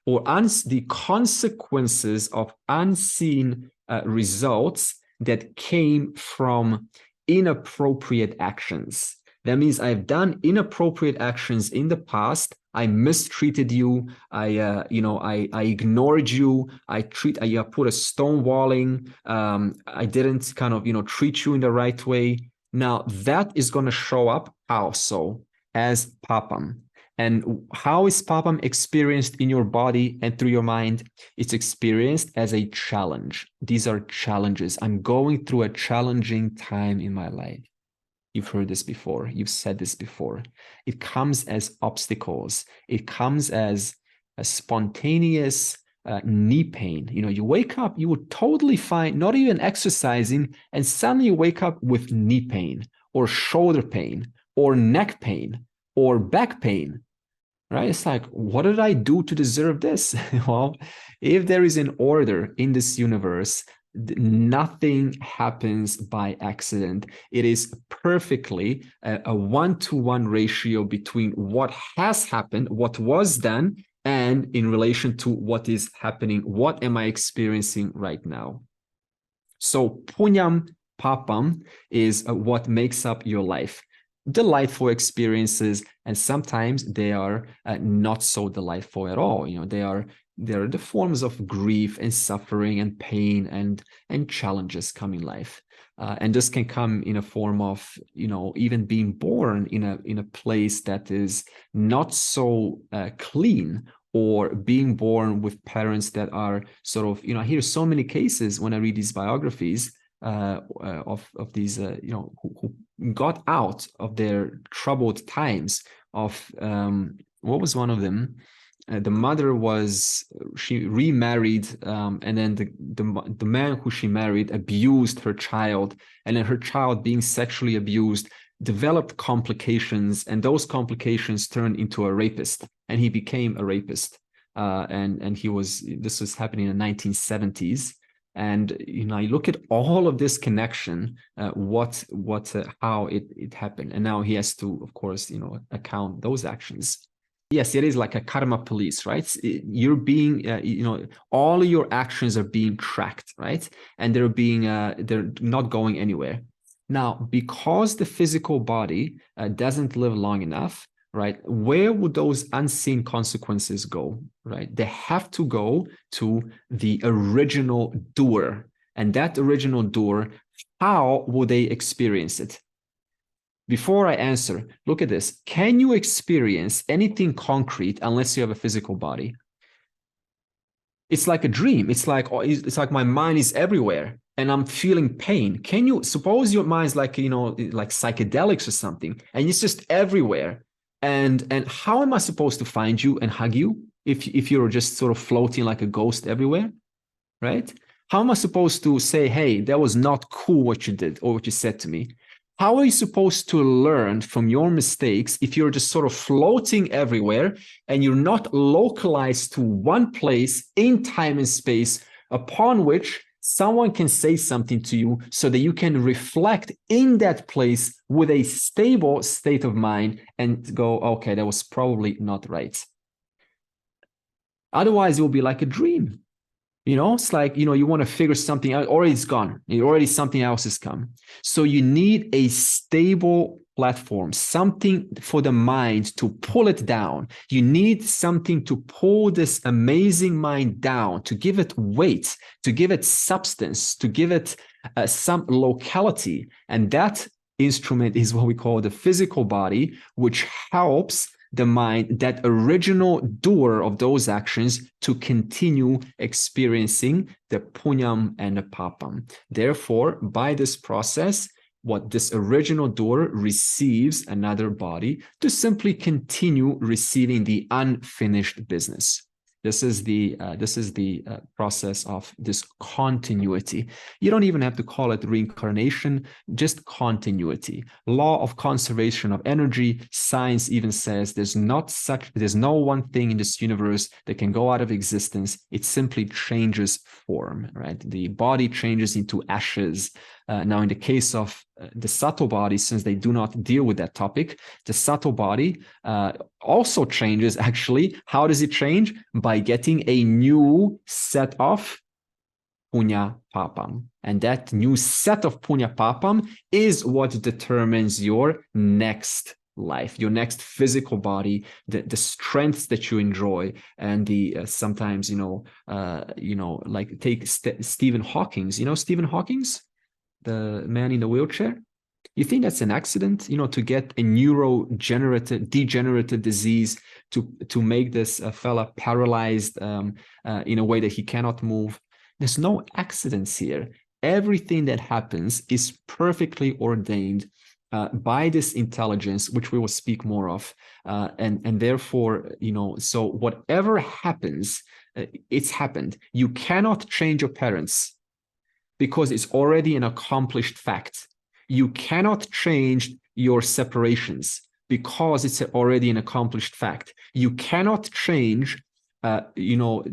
or the consequences of unseen results that came from inappropriate actions. That means I've done inappropriate actions in the past. I mistreated you. I ignored you. I put a stonewalling. I didn't treat you in the right way. Now that is going to show up also as papam. And how is papam experienced in your body and through your mind? It's experienced as a challenge. These are challenges. I'm going through a challenging time in my life. You've heard this before. You've said this before. It comes as obstacles. It comes as a spontaneous knee pain. You wake up, you would totally fine, not even exercising, and suddenly you wake up with knee pain or shoulder pain or neck pain or back pain, right? It's like, what did I do to deserve this? Well, if there is an order in this universe, nothing happens by accident. It is perfectly a one-to-one ratio between what has happened, what was done, and in relation to what is happening. What am I experiencing right now? So punyam, papam is what makes up your life. Delightful experiences, and sometimes they are not so delightful at all. They are the forms of grief and suffering and pain and challenges come in life, and this can come in a form of even being born in a place that is not so clean, or being born with parents that are sort of I hear so many cases when I read these biographies of these who got out of their troubled times of what was one of them? The mother she remarried, and then the man who she married abused her child, and then her child, being sexually abused, developed complications, and those complications turned into a rapist, and he became a rapist. And this was happening in the 1970s. And you look at all of this connection, how it happened, and now he has to, of course, account those actions. Yes, it is like a karma police, right? You're being, all of your actions are being tracked, right? And they're not going anywhere. Now, because the physical body doesn't live long enough, right? Where would those unseen consequences go, right? They have to go to the original doer. And that original doer, how will they experience it? Before I answer, look at this. Can you experience anything concrete unless you have a physical body? It's like a dream. It's like my mind is everywhere and I'm feeling pain. Can you suppose your mind's like, like psychedelics or something, and it's just everywhere? And how am I supposed to find you and hug you if you're just sort of floating like a ghost everywhere, right? How am I supposed to say, hey, that was not cool what you did or what you said to me? How are you supposed to learn from your mistakes if you're just sort of floating everywhere and you're not localized to one place in time and space upon which someone can say something to you so that you can reflect in that place with a stable state of mind and go, okay, that was probably not right. Otherwise, it will be like a dream. It's like, you want to figure something out, already it's gone. Already something else has come. So you need a stable platform, something for the mind to pull it down. You need something to pull this amazing mind down, to give it weight, to give it substance, to give it some locality. And that instrument is what we call the physical body, which helps the mind, that original doer of those actions, to continue experiencing the punyam and the papam. Therefore, by this process, what this original doer receives another body to simply continue receiving the unfinished business. This is the process of this continuity. You don't even have to call it reincarnation, just continuity. Law of conservation of energy. Science even says there's no one thing in this universe that can go out of existence. It simply changes form, right? The body changes into ashes. Now, in the case of the subtle body, since they do not deal with that topic, the subtle body also changes, actually. How does it change? By getting a new set of punya papam. And that new set of punya papam is what determines your next life, your next physical body, the strengths that you enjoy, and the sometimes, like take Stephen Hawking. Stephen Hawking's, the man in the wheelchair. You think that's an accident, to get a degenerative disease to make this fella paralyzed in a way that he cannot move? There's no accidents here. Everything that happens is perfectly ordained by this intelligence, which we will speak more of. And therefore, so whatever happens, it's happened. You cannot change your parents, because it's already an accomplished fact. You cannot change your separations because it's already an accomplished fact. You cannot change,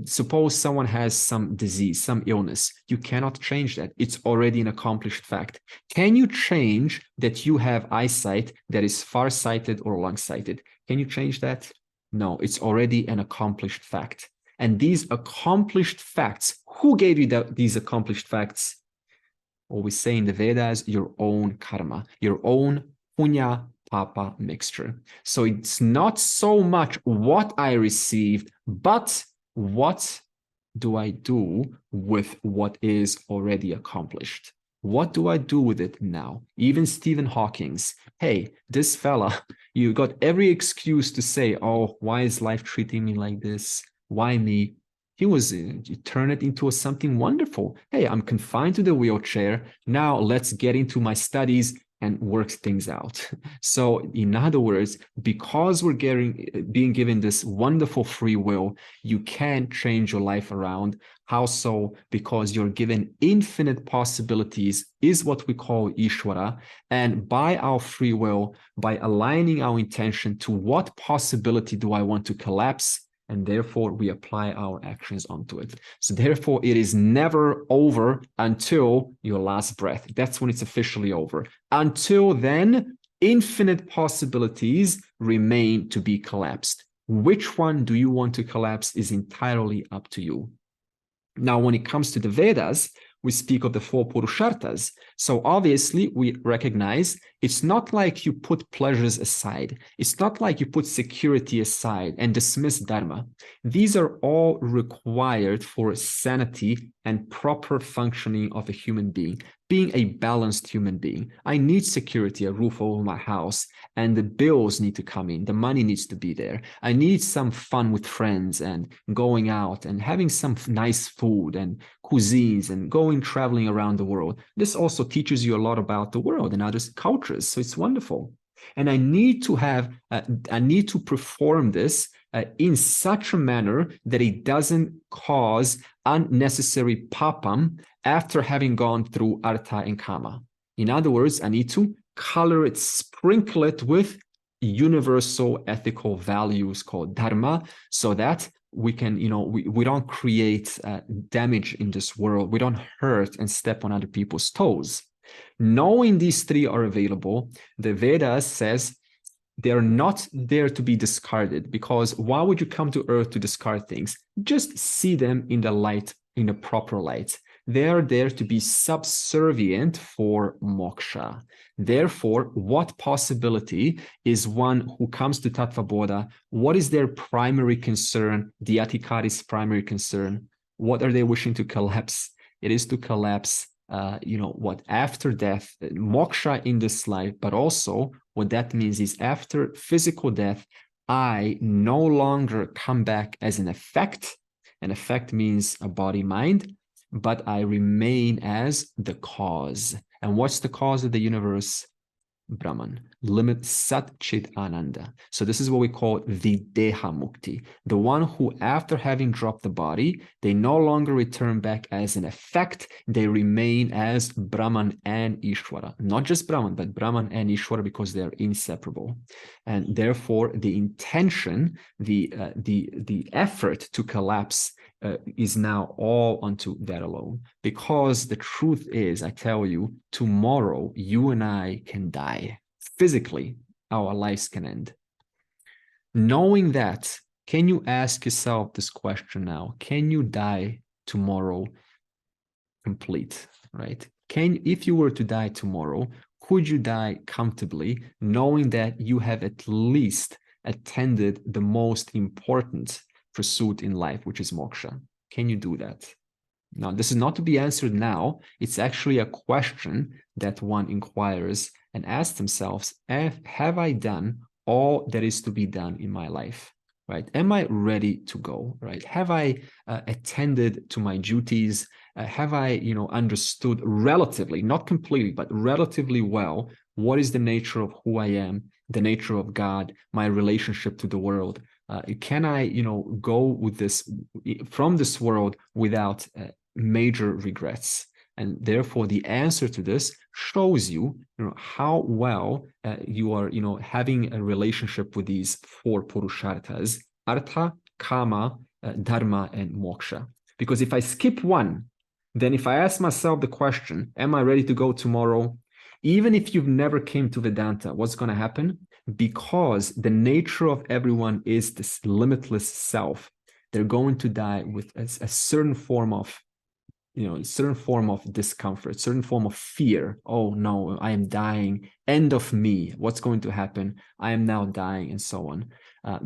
suppose someone has some disease, some illness. You cannot change that. It's already an accomplished fact. Can you change that you have eyesight that is farsighted or long-sighted? Can you change that? No, it's already an accomplished fact. And these accomplished facts, who gave you these accomplished facts? Or we say in the Vedas, your own karma, your own punya papa mixture. So it's not so much what I received, but what do I do with what is already accomplished? What do I do with it now? Even Stephen Hawking's, hey, this fella, you got every excuse to say, oh, why is life treating me like this? Why me? You turn it into something wonderful. Hey, I'm confined to the wheelchair. Now let's get into my studies and work things out. So in other words, because we're being given this wonderful free will, you can change your life around. How so? Because you're given infinite possibilities, is what we call Ishvara. And by our free will, by aligning our intention to what possibility do I want to collapse, and therefore we apply our actions onto it. So therefore it is never over until your last breath. That's when it's officially over. Until then, infinite possibilities remain to be collapsed. Which one do you want to collapse is entirely up to you. Now, when it comes to the Vedas, we speak of the four Purushartas. So obviously we recognize it's not like you put pleasures aside. It's not like you put security aside and dismiss dharma. These are all required for sanity and proper functioning of a human being a balanced human being. I need security, a roof over my house, and the bills need to come in. The money needs to be there. I need some fun with friends and going out and having some nice food and cuisines and going traveling around the world. This also teaches you a lot about the world and other cultures. So it's wonderful. And I need to perform this in such a manner that it doesn't cause unnecessary papam after having gone through artha and kama. In other words, I need to color it, sprinkle it with universal ethical values called dharma, so that we can, we don't create damage in this world. We don't hurt and step on other people's toes. Knowing these three are available, the Vedas says they're not there to be discarded, because why would you come to earth to discard things? Just see them in the light, in the proper light. They are there to be subservient for moksha. Therefore, what possibility is one who comes to Tattva Bodha? What is their primary concern? The Atikari's primary concern. What are they wishing to collapse? It is to collapse after death, moksha in this life, but also what that means is after physical death, I no longer come back as an effect. An effect means a body, mind, but I remain as the cause. And what's the cause of the universe? Brahman, limit Sat Chit Ananda. So this is what we call Videha Mukti. The one who, after having dropped the body, they no longer return back as an effect. They remain as Brahman and Ishvara. Not just Brahman, but Brahman and Ishvara, because they're inseparable. And therefore, the intention, the effort to collapse is now all unto that alone. Because the truth is, I tell you, tomorrow you and I can die. Physically, our lives can end. Knowing that, can you ask yourself this question now? Can you die tomorrow complete, right? If you were to die tomorrow, could you die comfortably, knowing that you have at least attended the most important pursuit in life, which is moksha? Can you do that? Now, this is not to be answered now. It's actually a question that one inquires and asks themselves, have I done all that is to be done in my life, right? Am I ready to go, right? Have I attended to my duties? Have I, understood relatively, not completely, but relatively well, what is the nature of who I am, the nature of God, my relationship to the world? Can I, go with this from this world without major regrets? And therefore, the answer to this shows you, how well you are, having a relationship with these four Purushartas: artha, kama, dharma, and moksha. Because if I skip one, then if I ask myself the question, am I ready to go tomorrow? Even if you've never came to Vedanta, what's going to happen? Because the nature of everyone is this limitless self, they're going to die with a certain form of, discomfort, certain form of fear. Oh no, I am dying. End of me. What's going to happen? I am now dying, and so on.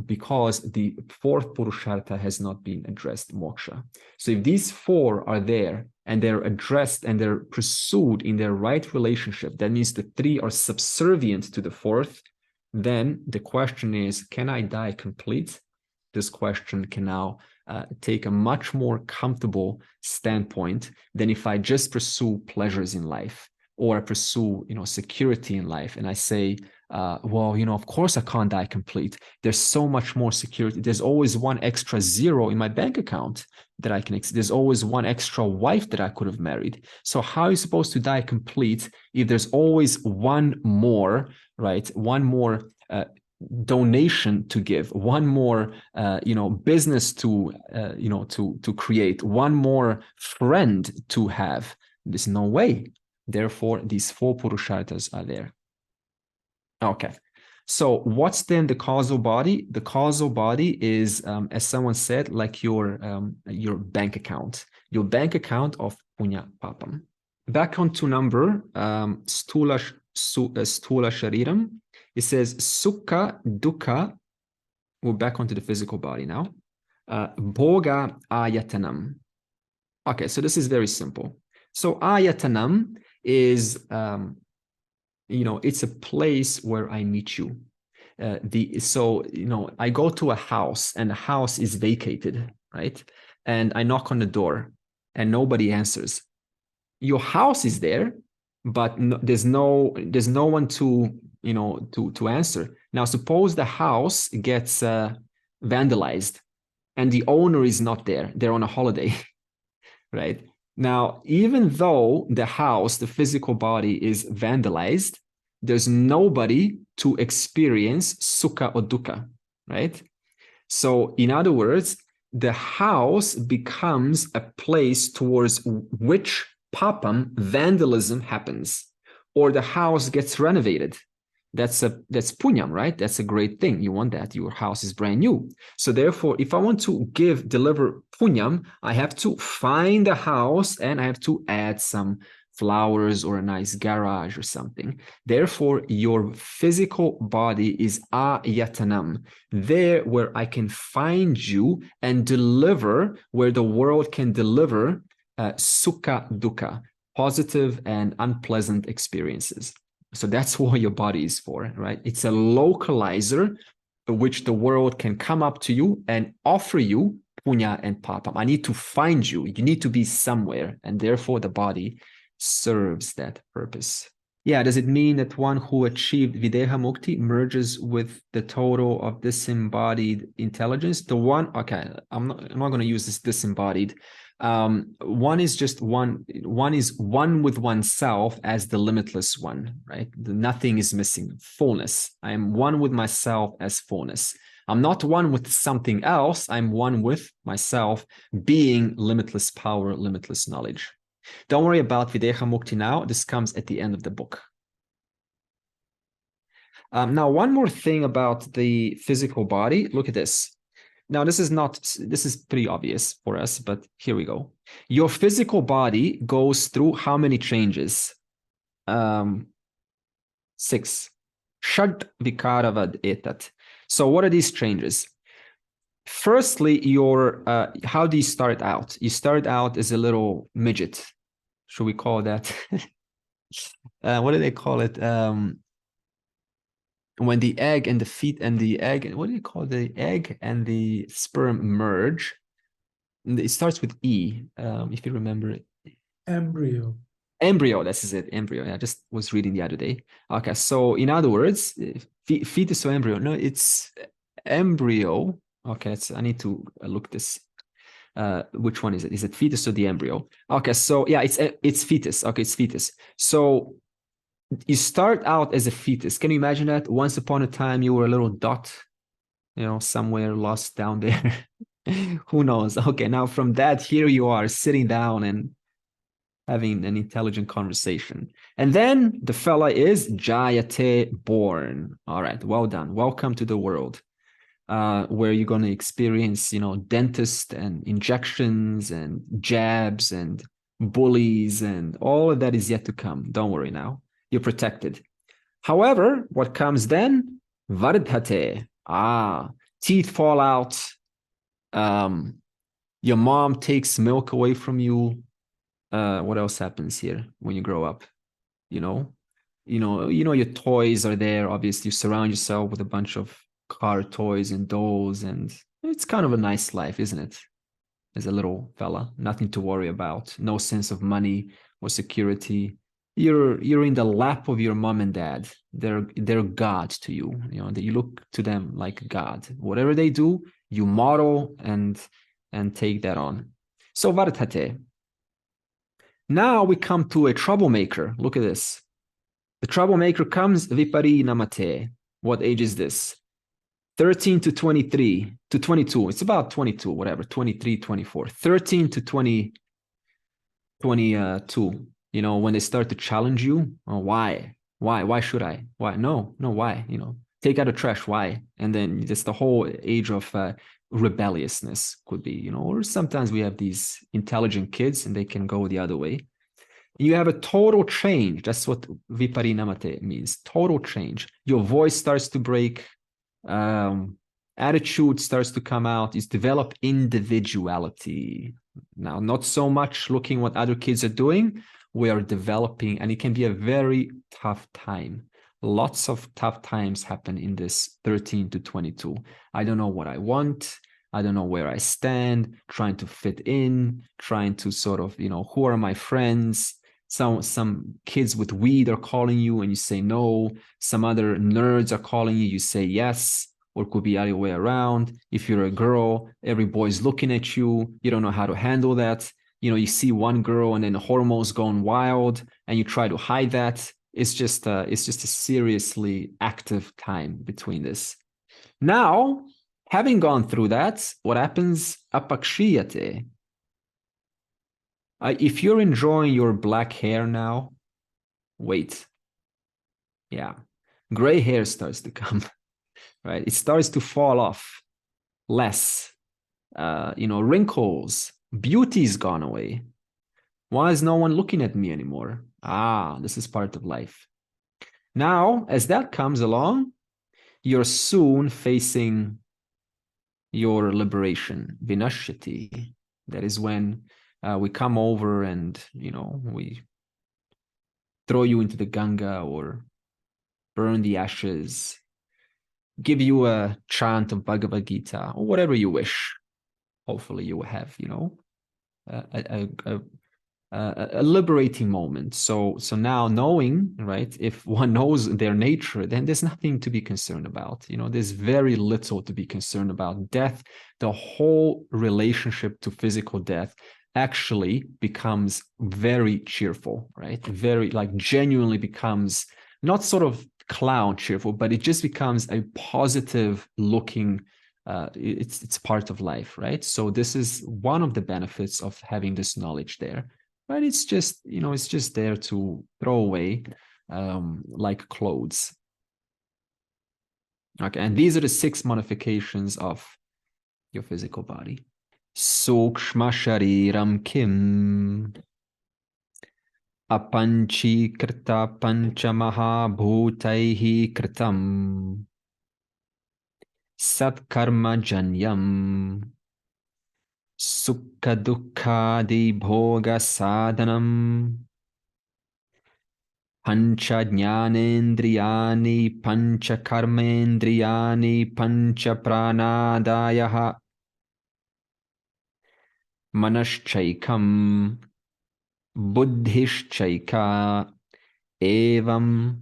Because the fourth Purushartha has not been addressed, moksha. So if these four are there and they're addressed and they're pursued in their right relationship, that means the three are subservient to the fourth. Then the question is, can I die complete? This question can now take a much more comfortable standpoint than if I just pursue pleasures in life, or I pursue, security in life. And I say, of course I can't die complete. There's so much more security. There's always one extra zero in my bank account that I can, there's always one extra wife that I could have married. So how are you supposed to die complete if there's always one more, right? One more donation to give, one more, business to, to create, one more friend to have. There's no way. Therefore, these four Purushartas are there. Okay. So what's then the causal body? The causal body is, as someone said, like your bank account. Your bank account of punya papam. Back onto number stula shariram. It says sukha dukkha. We're back onto the physical body now. Bhoga ayatanam. Okay, so this is very simple. So ayatanam is, it's a place where I meet you. I go to a house and the house is vacated, right? And I knock on the door and nobody answers. Your house is there, but there's no one to answer. Now, suppose the house gets vandalized and the owner is not there. They're on a holiday, right? Now, even though the house, the physical body, is vandalized, there's nobody to experience sukha or dukkha, right? So, in other words, the house becomes a place towards which papam, vandalism, happens, or the house gets renovated. That's punyam, right? That's a great thing. You want that. Your house is brand new. So therefore, if I want to deliver punyam, I have to find a house and I have to add some flowers or a nice garage or something. Therefore, your physical body is ayatanam, there where I can find you and deliver, where the world can deliver sukha dukkha, positive and unpleasant experiences. So that's what your body is for, right? It's a localizer which the world can come up to you and offer you punya and papam. I need to find you. You need to be somewhere, and therefore the body serves that purpose. Yeah, does it mean that one who achieved videha mukti merges with the total of disembodied intelligence? The one, okay, I'm not going to use this disembodied. One is just one is one with oneself as the limitless one, right? Nothing is missing. Fullness. I am one with myself as fullness. I'm not one with something else. I'm one with myself, being limitless power, limitless knowledge. Don't worry about videha mukti now. This comes at the end of the book. Now, one more thing about the physical body. Look at this. Now, this is pretty obvious for us, but here we go. Your physical body goes through how many changes? 6. Shad vikaravad etat. So what are these changes? Firstly, how do you start out? You start out as a little midget. Should we call that? What do they call it? When the egg and the feet and the egg, what do you call the egg and the sperm merge? It starts with E, if you remember it. Embryo. Embryo, this is it, embryo. I just was reading the other day. Okay, so in other words, fetus or embryo? No, it's embryo. Okay, I need to look this. Which one is it? Is it fetus or the embryo? Okay, so yeah, it's fetus. Okay, it's fetus. So you start out as a fetus. Can you imagine that? Once upon a time, you were a little dot, somewhere lost down there. Who knows? Okay, now from that, here you are sitting down and having an intelligent conversation. And then the fella is Jayate, born. All right, well done. Welcome to the world, where you're going to experience, dentists and injections and jabs and bullies, and all of that is yet to come. Don't worry now. You're protected. However, what comes then? Vardhate. Teeth fall out. Your mom takes milk away from you. What else happens here when you grow up? Your toys are there. Obviously, you surround yourself with a bunch of car toys and dolls, and it's kind of a nice life, isn't it? As a little fella, nothing to worry about, no sense of money or security. You're in the lap of your mom and dad. They're God to you. That you look to them like God. Whatever they do, you model and take that on. So Vardhate. Now we come to a troublemaker. Look at this. The troublemaker comes Vipari Namate. What age is this? 13 to 23 to 22. It's about 22, whatever, 23, 24. 13 to 22. When they start to challenge you, why should I? Why? No, why? Take out the trash. Why? And then it's the whole age of rebelliousness could be, or sometimes we have these intelligent kids and they can go the other way. You have a total change. That's what viparinamate means, total change. Your voice starts to break, attitude starts to come out. You develop individuality. Now, not so much looking what other kids are doing. We are developing, and it can be a very tough time. Lots of tough times happen in this 13 to 22. I don't know what I want. I don't know where I stand, trying to fit in, trying to sort of, who are my friends? Some kids with weed are calling you and you say no. Some other nerds are calling you, you say yes. Or it could be the other way around. If you're a girl, every boy's looking at you. You don't know how to handle that. You see one girl and then the hormones going wild and you try to hide that. It's just a seriously active time between this. Now, having gone through that, what happens? Apakshiyate. If you're enjoying your black hair now, wait. Yeah, gray hair starts to come, right? It starts to fall off less. Wrinkles, beauty's gone away. Why is no one looking at me anymore? This is part of life. Now, as that comes along, you're soon facing your liberation, vinashyati. That is when we come over and, we throw you into the Ganga or burn the ashes, give you a chant of Bhagavad Gita or whatever you wish. Hopefully you will have, a liberating moment. So now knowing, right, if one knows their nature, then there's nothing to be concerned about. There's very little to be concerned about. Death, the whole relationship to physical death actually becomes very cheerful, right? Very, genuinely becomes not sort of clown cheerful, but it just becomes a positive looking, it's part of life, right? So this is one of the benefits of having this knowledge there. But it's just, it's just there to throw away like clothes. Okay, and these are the 6 modifications of your physical body. Sukshma shariram kim apanchikrita panchamaha bhutaihi kritam satkarma janyam Sukha dukkadi bhoga sadhanam pancha jnanendriyani pancha karmendriyani pancha pranadayaha manaschaikam buddhishchaika evam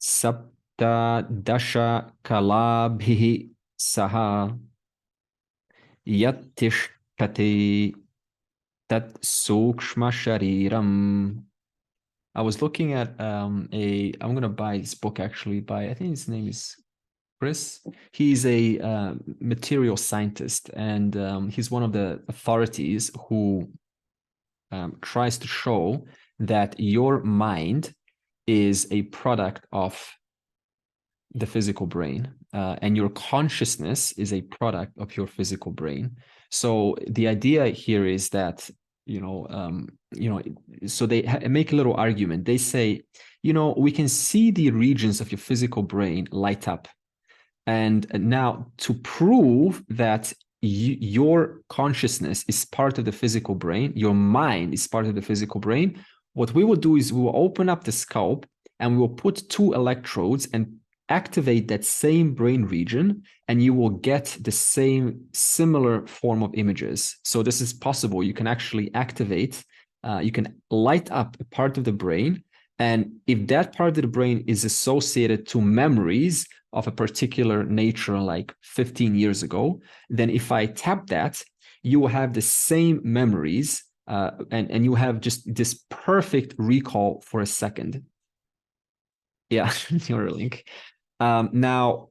sapta dasha kalabhihi saha yattish Kati tat sukshma shariram. I was looking at I'm gonna buy this book actually by, I think his name is Chris. He's a material scientist and he's one of the authorities who tries to show that your mind is a product of the physical brain and your consciousness is a product of your physical brain. So the idea here is that, so they make a little argument. They say, we can see the regions of your physical brain light up. And now to prove that your consciousness is part of the physical brain, your mind is part of the physical brain, what we will do is we will open up the scalp and we will put 2 electrodes and activate that same brain region and you will get the same similar form of images. So this is possible. You can actually activate, you can light up a part of the brain. And if that part of the brain is associated to memories of a particular nature, like 15 years ago, then if I tap that, you will have the same memories and you have just this perfect recall for a second. Yeah, Neuralink. Now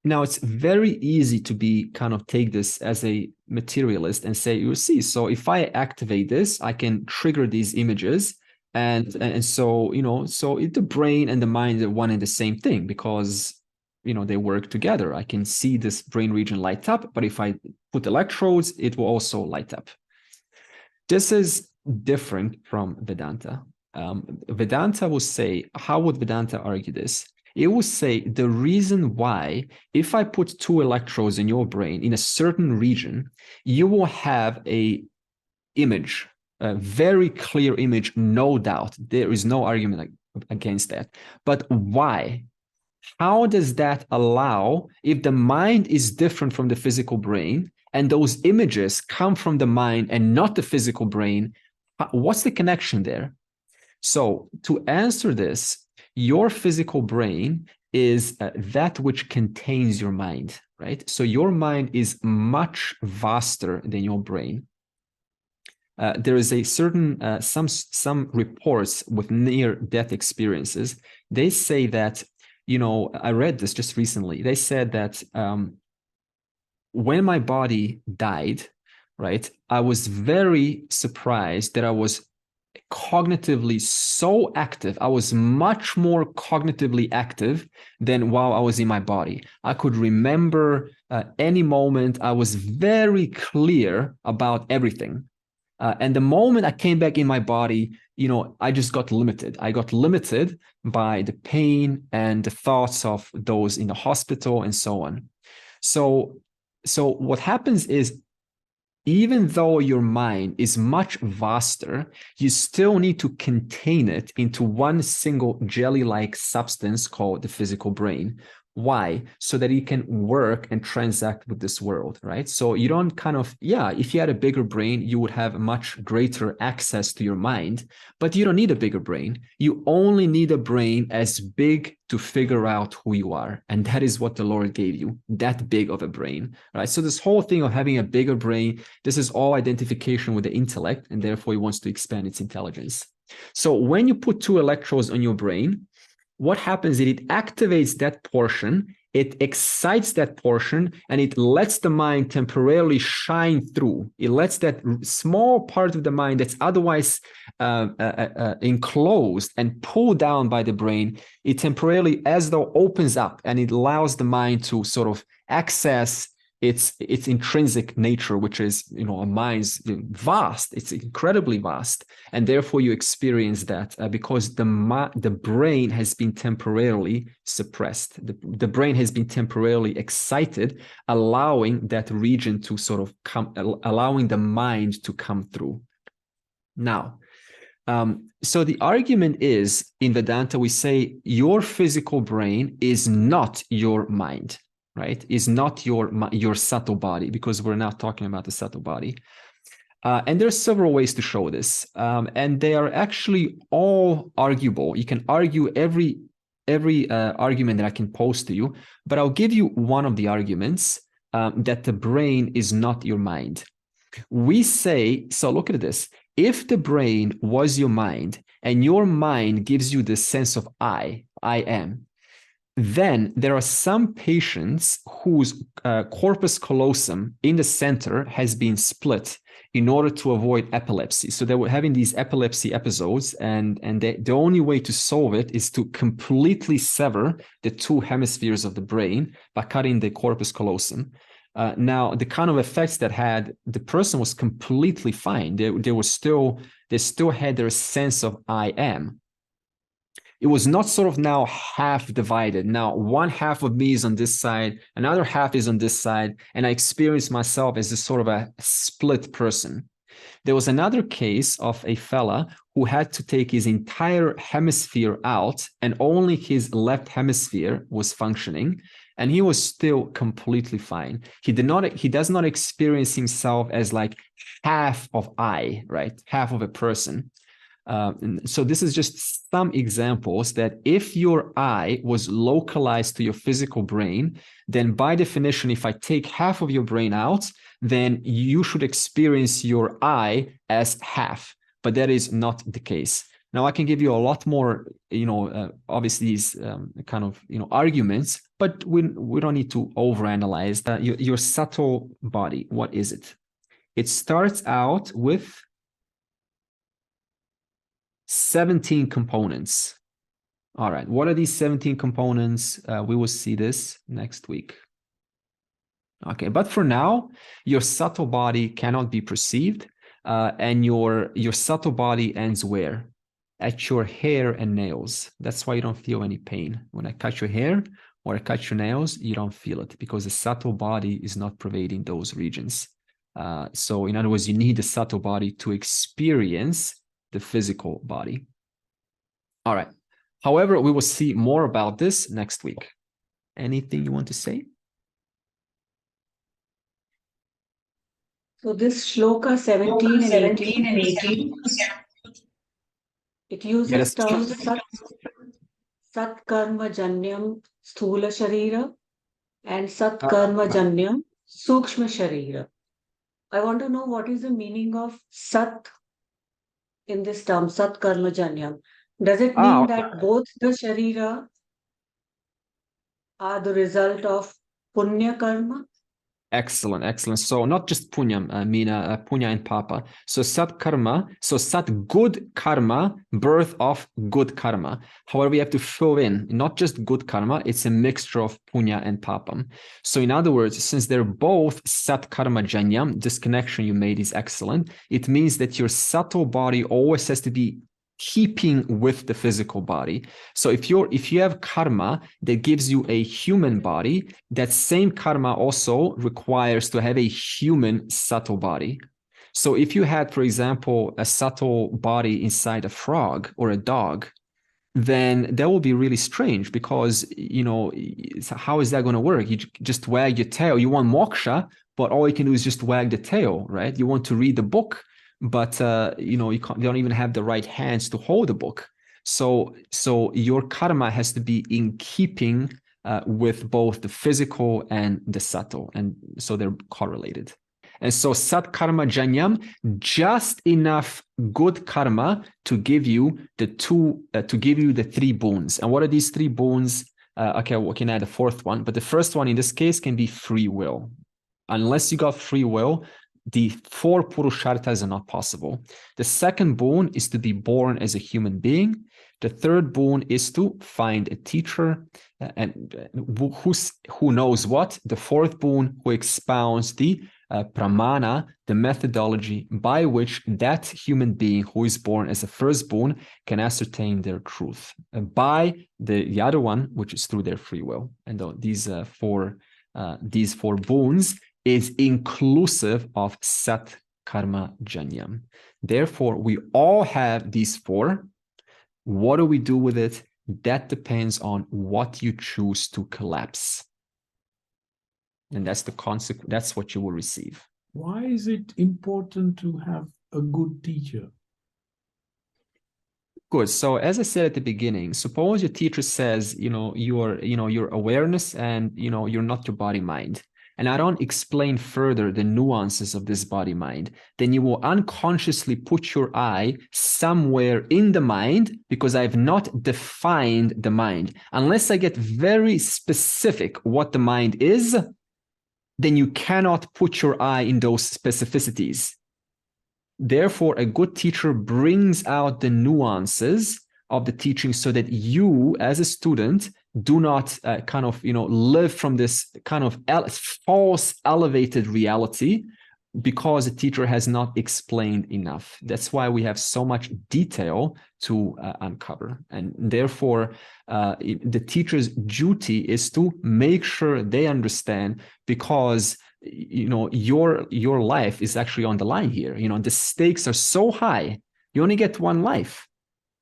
it's very easy to be kind of take this as a materialist and say, you see, so if I activate this, I can trigger these images. And so, so the brain and the mind are one and the same thing because they work together. I can see this brain region light up, but if I put electrodes, it will also light up. This is different from Vedanta. Vedanta will say, how would Vedanta argue this? It will say the reason why, if I put 2 electrodes in your brain in a certain region, you will have a image, a very clear image, no doubt. There is no argument against that. But why? How does that allow, if the mind is different from the physical brain, and those images come from the mind and not the physical brain, what's the connection there? So to answer this, your physical brain is that which contains your mind, right? So your mind is much vaster than your brain. There is a certain, some reports with near-death experiences, they say that, I read this just recently. They said that when my body died, right, I was very surprised that I was cognitively so active. I was much more cognitively active than while I was in my body. I could remember any moment. I was very clear about everything. And the moment I came back in my body, I just got limited. I got limited by the pain and the thoughts of those in the hospital and so on. So what happens is, even though your mind is much vaster, you still need to contain it into one single jelly-like substance called the physical brain. Why? So that it can work and transact with this world, right? So you don't if you had a bigger brain, you would have much greater access to your mind, but you don't need a bigger brain. You only need a brain as big to figure out who you are. And that is what the Lord gave you, that big of a brain, right? So this whole thing of having a bigger brain, this is all identification with the intellect, and therefore he wants to expand its intelligence. So when you put 2 electrodes on your brain, what happens is it activates that portion, it excites that portion, and it lets the mind temporarily shine through. It lets that small part of the mind that's otherwise enclosed and pulled down by the brain, it temporarily, as though, opens up, and it allows the mind to sort of access its intrinsic nature, which is, a mind's vast. It's incredibly vast, and therefore you experience that because the brain has been temporarily suppressed. The brain has been temporarily excited, allowing that region to sort of come, allowing the mind to come through. Now, so the argument is, in Vedanta, we say your physical brain is not your mind. Right, is not your subtle body, because we're not talking about the subtle body. And there's several ways to show this, and they are actually all arguable. You can argue every argument that I can pose to you, but I'll give you one of the arguments that the brain is not your mind. We say, so look at this. If the brain was your mind, and your mind gives you the sense of I am, then there are some patients whose corpus callosum in the center has been split in order to avoid epilepsy. So they were having these epilepsy episodes, and the only way to solve it is to completely sever the 2 hemispheres of the brain by cutting the corpus callosum. Now, the kind of effects that had, the person was completely fine. They still had their sense of I am. It was not sort of now half divided. Now, one half of me is on this side, another half is on this side, and I experienced myself as a sort of a split person. There was another case of a fella who had to take his entire hemisphere out, and only his left hemisphere was functioning, and he was still completely fine. He does not experience himself as like half of I, right? Half of a person. So this is just some examples that if your I was localized to your physical brain, then by definition, if I take half of your brain out, then you should experience your I as half, but that is not the case. Now, I can give you a lot more, obviously these kind of, arguments, but we don't need to overanalyze that. Your subtle body, what is it? It starts out with 17 components. All right. What are these 17 components? We will see this next week. Okay, but for now, your subtle body cannot be perceived, and your subtle body ends where? At your hair and nails. That's why you don't feel any pain. When I cut your hair or I cut your nails, you don't feel it because the subtle body is not pervading those regions. So in other words, you need the subtle body to experience the physical body. All right. However, we will see more about this next week. Anything you want to say? So this shloka 17 and 18, it uses terms sat karma janyam sthula sharira and sat karma janyam sukshma sharira. I want to know what is the meaning of sat in this term, sat karma janyam. Does it mean that both the sharira are the result of punya karma? Excellent, excellent. So not just punya, Meena, punya and papa. So sat karma, so sat good karma, birth of good karma. However, we have to fill in, not just good karma, it's a mixture of punya and papam. So in other words, since they're both sat karma janyam, this connection you made is excellent. It means that your subtle body always has to be keeping with the physical body. So if you have karma that gives you a human body, that same karma also requires to have a human subtle body. So if you had, for example, a subtle body inside a frog or a dog, then that will be really strange because, you know, how is that going to work? You just wag your tail. You want moksha, but all you can do is just wag the tail, right? You want to read the book, but you know, you don't even have the right hands to hold the book. So your karma has to be in keeping with both the physical and the subtle, and so they're correlated. And so sat karma janyam, just enough good karma to give you the three boons. And what are these three boons? Okay, we can add a fourth one, but the first one in this case can be free will. Unless you got free will, the 4 Purushartas are not possible. The second boon is to be born as a human being. The third boon is to find a teacher and who knows what. The fourth boon, who expounds the pramana, the methodology by which that human being who is born as a firstborn can ascertain their truth by the other one, which is through their free will. And these four boons is inclusive of sat karma janyam. Therefore, we all have these 4. What do we do with it? That depends on what you choose to collapse. And that's the consequence. That's what you will receive. Why is it important to have a good teacher? Good. So as I said at the beginning, suppose your teacher says, your awareness and, you're not your body mind. And I don't explain further the nuances of this body mind, then you will unconsciously put your eye somewhere in the mind because I've not defined the mind. Unless I get very specific what the mind is, then you cannot put your eye in those specificities. Therefore, a good teacher brings out the nuances of the teaching so that you, as a student, do not live from this kind of false elevated reality because the teacher has not explained enough. That's why we have so much detail to uncover. And therefore, the teacher's duty is to make sure they understand, because your life is actually on the line here. The stakes are so high. You only get one life.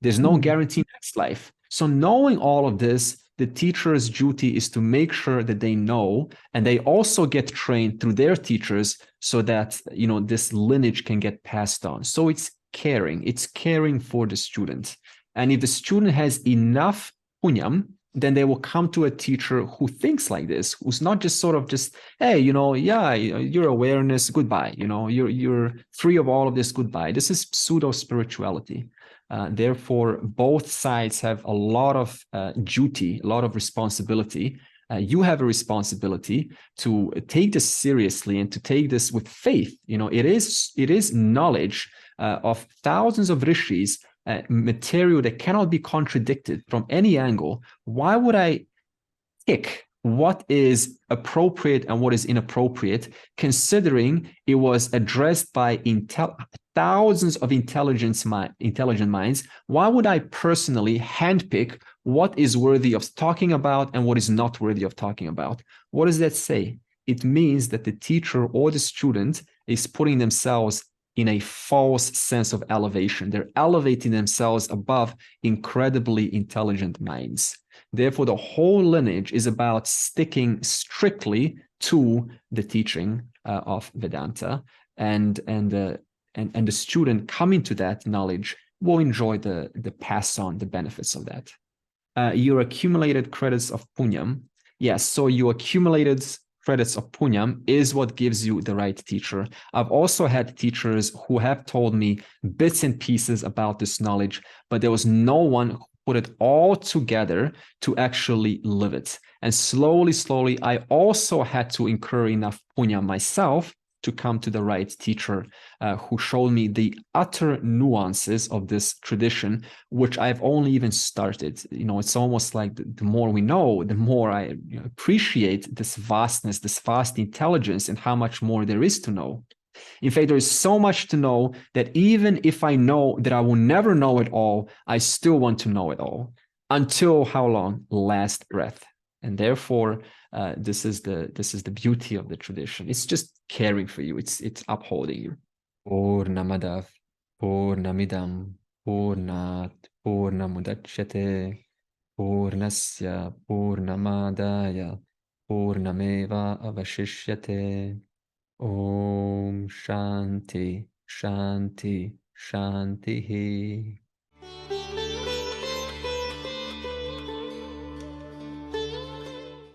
There's no guarantee next life. So knowing all of this, the teacher's duty is to make sure that they know, and they also get trained through their teachers so that, this lineage can get passed on. So it's caring for the student. And if the student has enough punyam, then they will come to a teacher who thinks like this, who's not just hey, your awareness, goodbye. You're free of all of this, goodbye. This is pseudo-spirituality. Therefore, both sides have a lot of duty, a lot of responsibility. You have a responsibility to take this seriously and to take this with faith. It is knowledge of thousands of rishis material that cannot be contradicted from any angle, why would I pick what is appropriate and what is inappropriate, considering it was addressed by thousands of intelligent minds? Why would I personally handpick what is worthy of talking about and what is not worthy of talking about? What does that say? It means that the teacher or the student is putting themselves in a false sense of elevation. They're elevating themselves above incredibly intelligent minds. Therefore, the whole lineage is about sticking strictly to the teaching of Vedanta, and the student coming to that knowledge will enjoy the pass on the benefits of that. Your accumulated credits of punyam. Yes, so your accumulated credits of punyam is what gives you the right teacher. I've also had teachers who have told me bits and pieces about this knowledge, but there was no one who put it all together to actually live it. And slowly, I also had to incur enough punya myself to come to the right teacher who showed me the utter nuances of this tradition, which I've only even started. It's almost like the more we know, the more I appreciate this vastness, this vast intelligence, and how much more there is to know. In fact, there is so much to know that even if I know that I will never know it all, I still want to know it all. Until how long? Last breath. And therefore, this is the beauty of the tradition. It's just caring for you. It's upholding you. Purnamadav, Purnamidam, Purnat, Purnamudachyate, Purnasya, Purnamadaya, Purnameva avashishyate. Om Shanti, Shanti, Shanti.